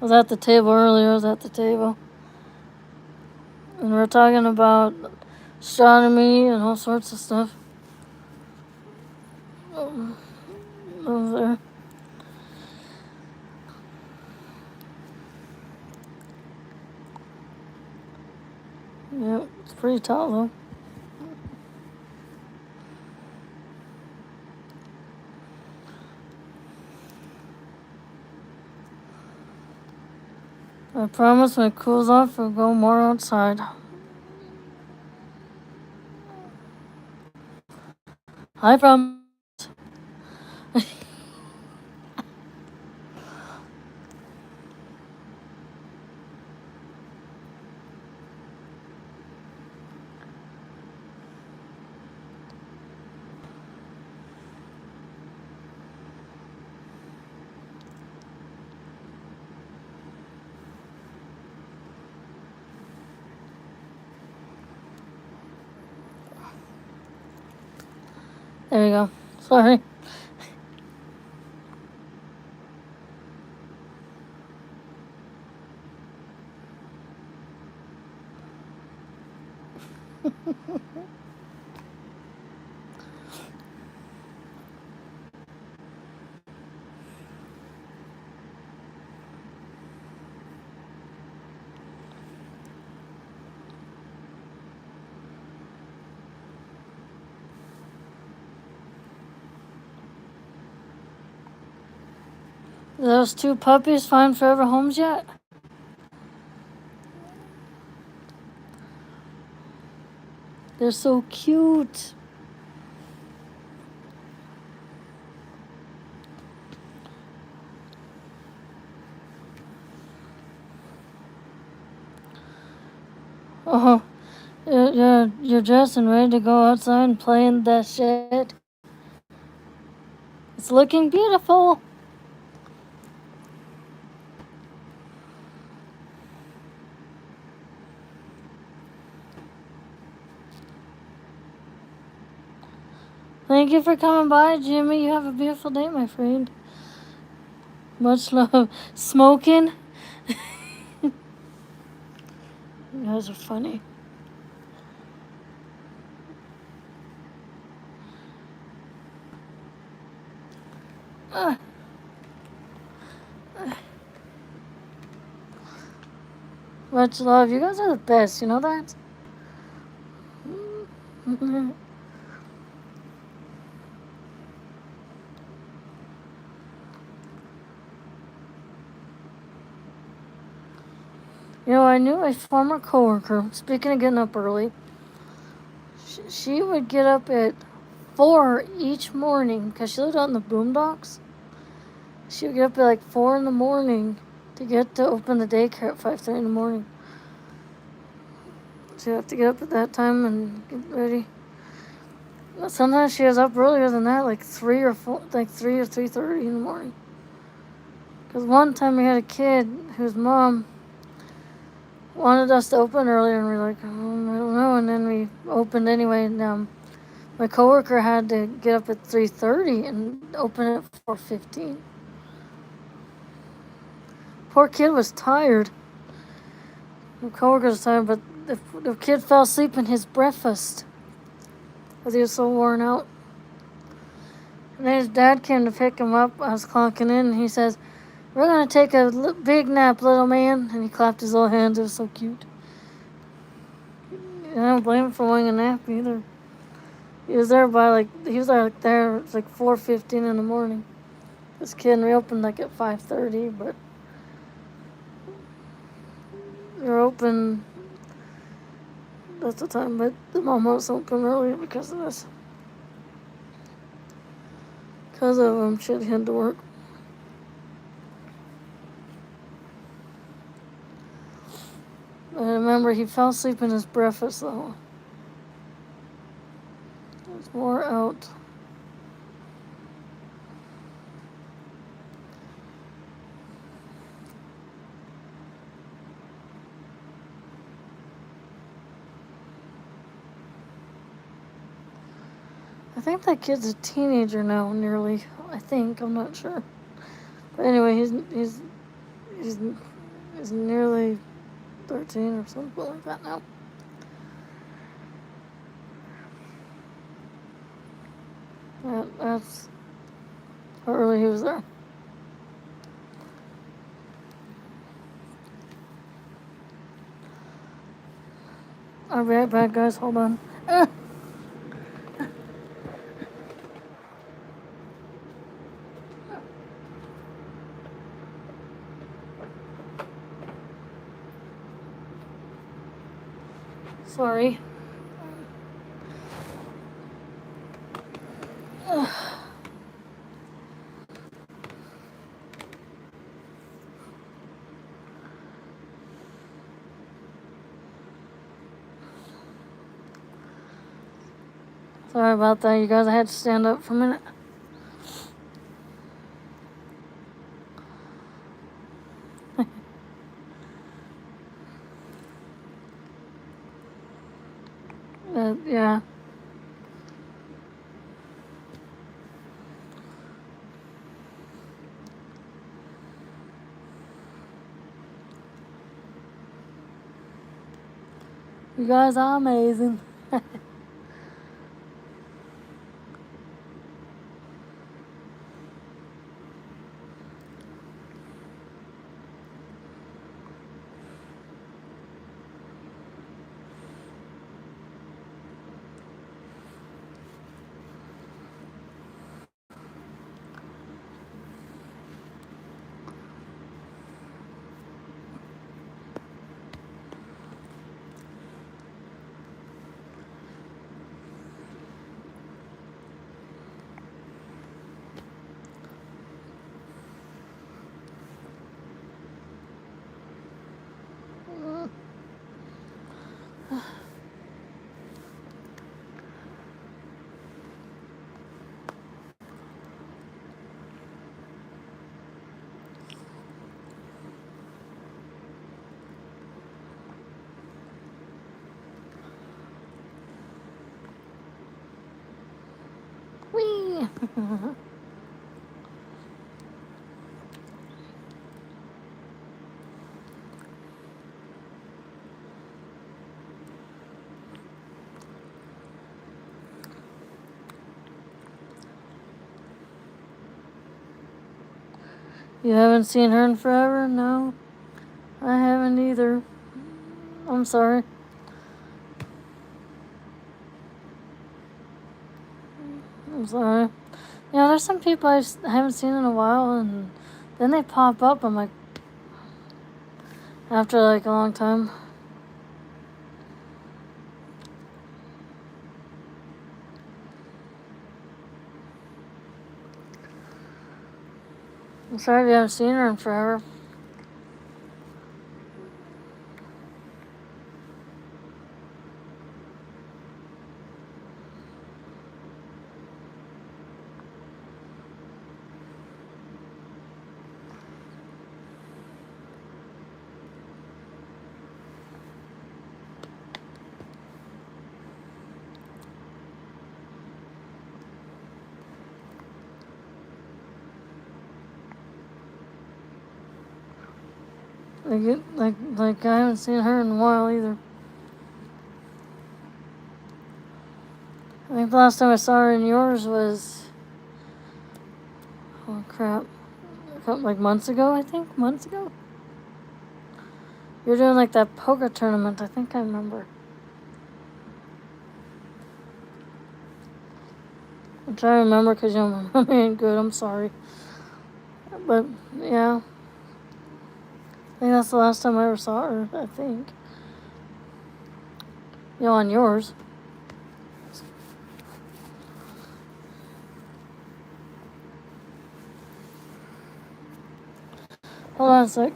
I was at the table earlier. And we're talking about astronomy and all sorts of stuff. Over there. Yep, it's pretty tall though. I promise when it cools off, we'll go more outside. I promise. There you go. Sorry. Those two puppies find forever homes yet? They're so cute. Oh, you're dressed and ready to go outside and play in that shed. It's looking beautiful. Thank you for coming by, Jimmy. You have a beautiful day, my friend. Much love. Smoking? You guys are funny. Much love. You guys are the best. You know that? You know, I knew a former coworker, speaking of getting up early, she would get up at 4 each morning because she lived out in the boondocks. She would get up at like 4 in the morning to get to open the daycare at 5:30 in the morning. So you have to get up at that time and get ready. But sometimes she was up earlier than that, like 3 or 4, like 3 or 3:30 in the morning. Because one time we had a kid whose mom wanted us to open earlier, and we were like, I don't know. And then we opened anyway. And my coworker had to get up at 3:30 and open at 4:15. Poor kid was tired. My coworker was tired, but the kid fell asleep in his breakfast because he was so worn out. And then his dad came to pick him up. I was clocking in, and he says, "We're going to take a big nap, little man." And he clapped his little hands. It was so cute. I don't blame him for wanting a nap either. He was there it was like 4:15 in the morning. This kid, and we opened like at 5:30, but we were open at the time, but the mom was open early because of this. Because of him, she had to head to work. I remember he fell asleep in his breakfast though. He was wore out. I think that kid's a teenager now, nearly. I think, I'm not sure. But anyway, he's nearly 13 or something like that now. That's how early he was there. I'll be right back, guys. Hold on. Sorry. Sorry about that, you guys. I had to stand up for a minute. Yeah. You guys are amazing. Whee! You haven't seen her in forever? No, I haven't either. I'm sorry. I'm sorry. There's some people I haven't seen in a while, and then they pop up. I'm like, after like a long time. I'm sorry if you haven't seen her in forever. Like I haven't seen her in a while either. I think the last time I saw her in yours was, oh crap, like months ago. I think months ago. You're doing like that poker tournament. I think I remember. I'm trying to remember because my memory ain't good. I'm sorry, but yeah, I think that's the last time I ever saw her. I think. On yours. Hold on a sec.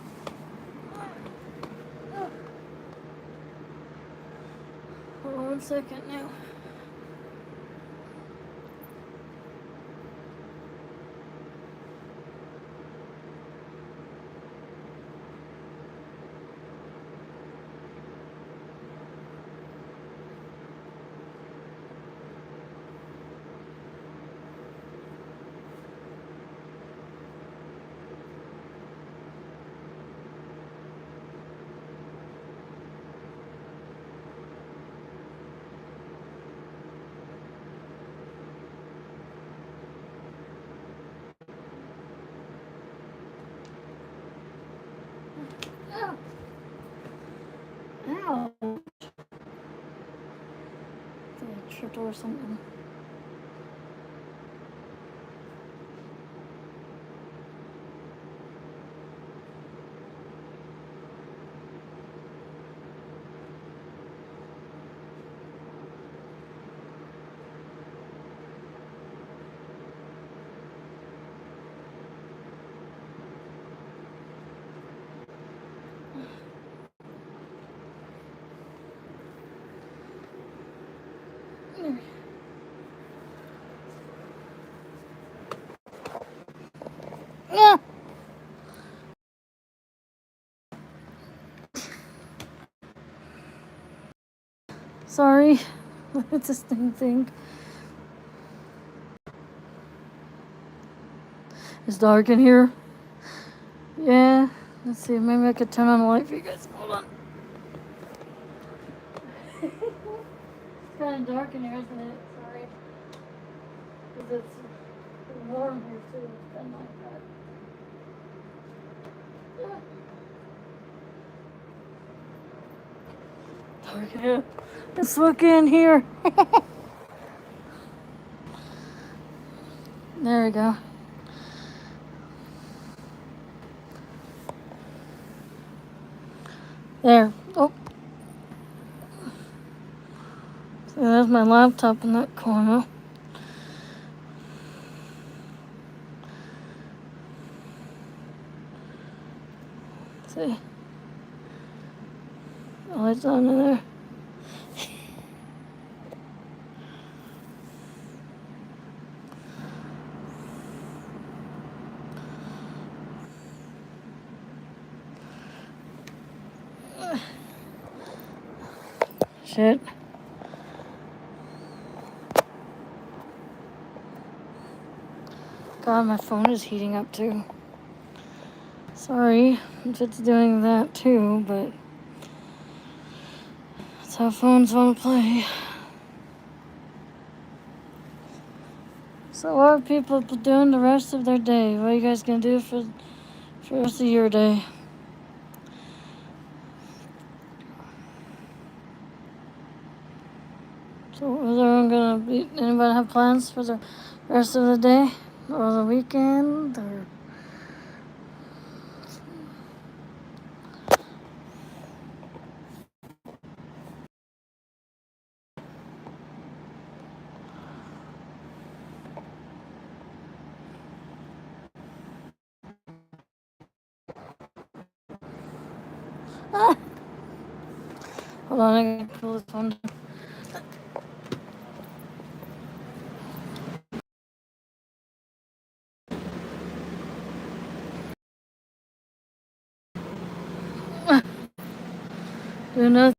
Hold on 1 second now. Ow. Ow. I think I tripped over something. Yeah. Sorry. It's this thing. It's dark in here. Yeah. Let's see. Maybe I could turn on the light for you guys. Hold on. kind of dark in here, isn't it? Sorry. Because it's warm here too. It's been like that. Dark in here. Let's look in here. There we go. There. Oh. See, there's my laptop in that corner. See. The lights on in there. Shit. God, my phone is heating up too. Sorry if it's doing that too, but that's how phones want to play. So what are people doing the rest of their day? What are you guys gonna do for the rest of your day? So is everyone gonna be, anybody have plans for the rest of the day? Or the weekend? Or hold on, I gotta pull this phone down. Do nothing.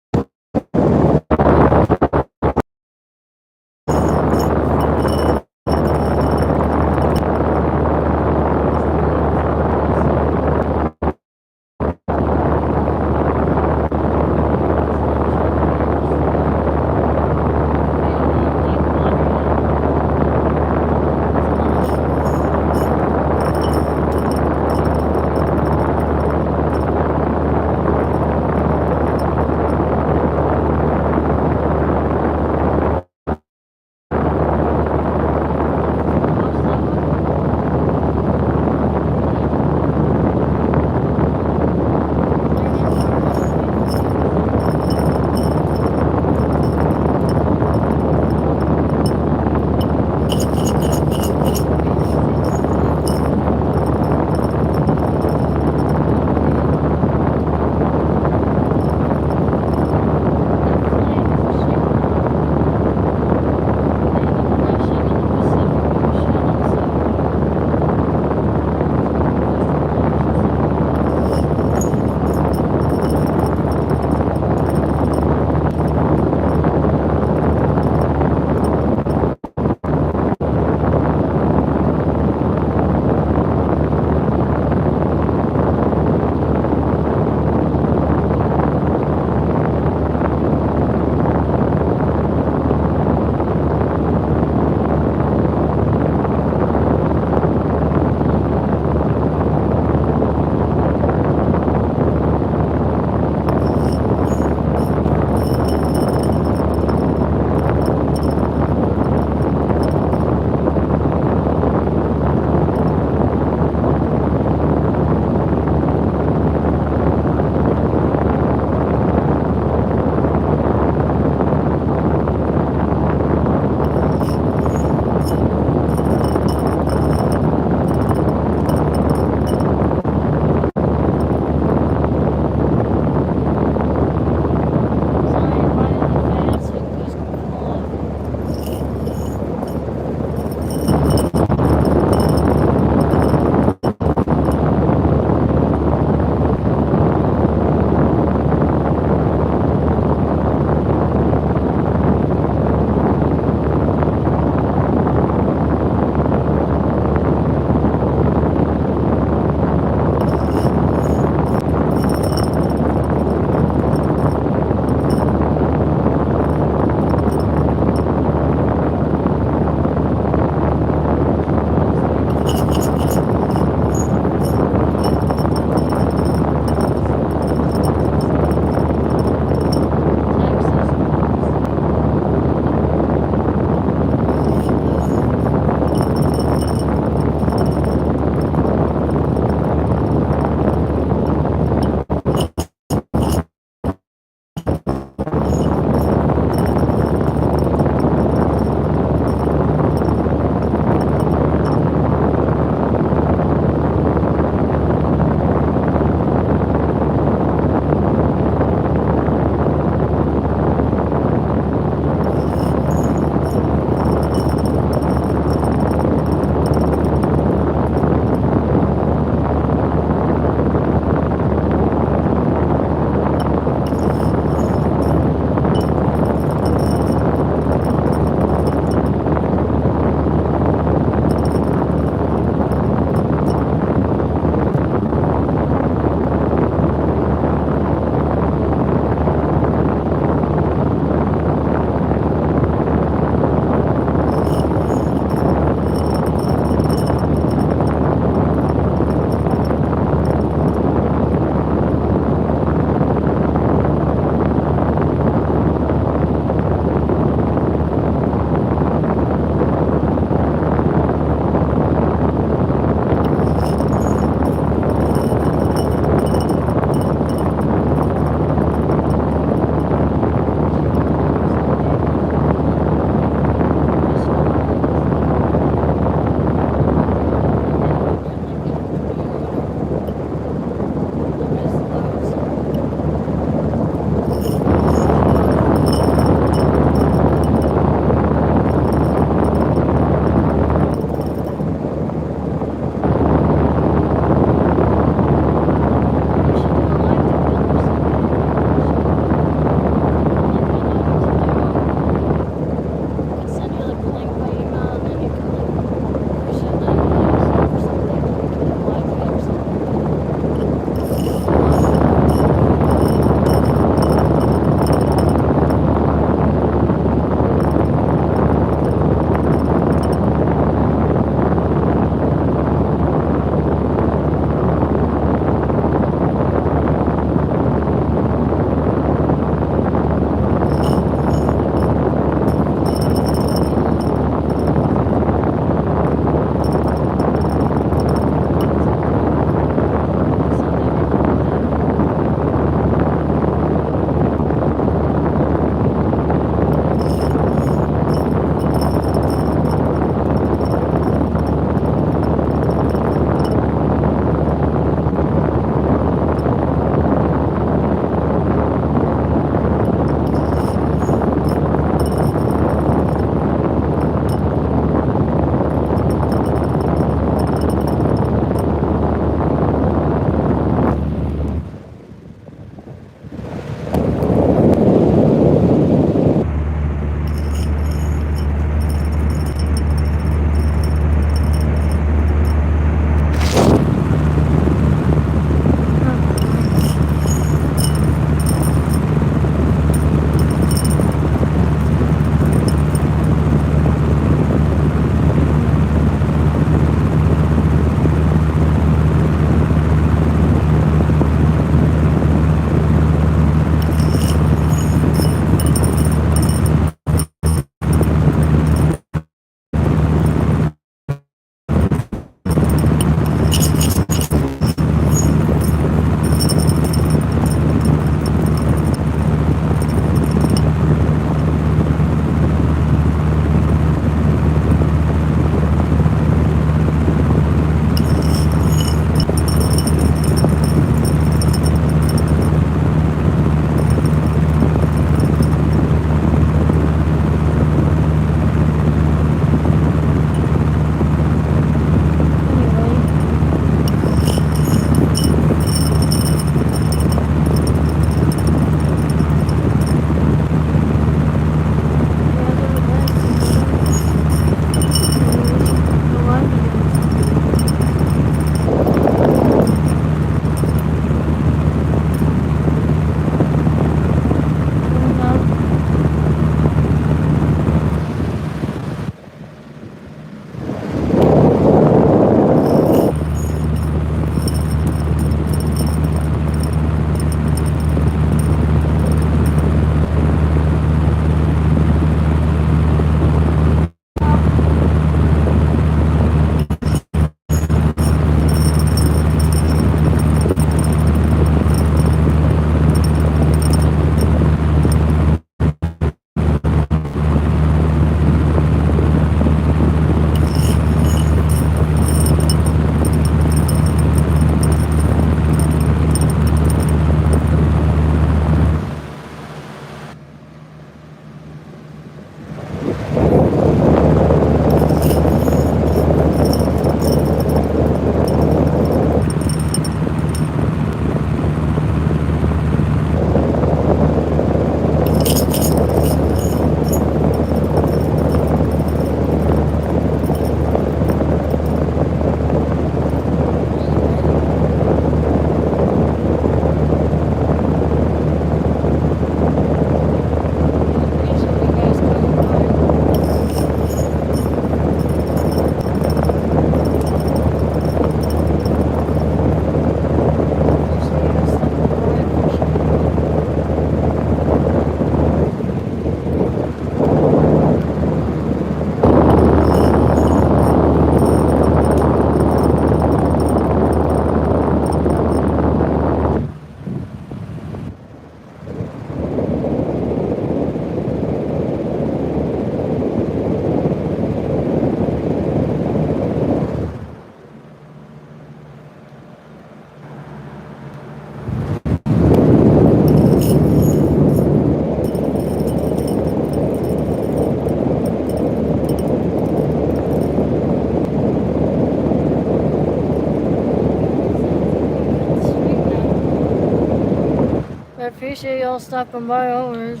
appreciate y'all stopping by over.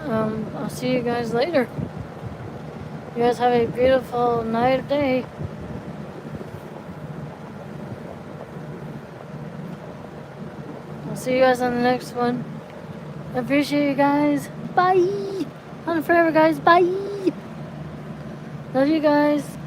I'll see you guys later. You guys have a beautiful night or day. I'll see you guys on the next one. I appreciate you guys. Bye. On forever, guys. Bye. Love you guys.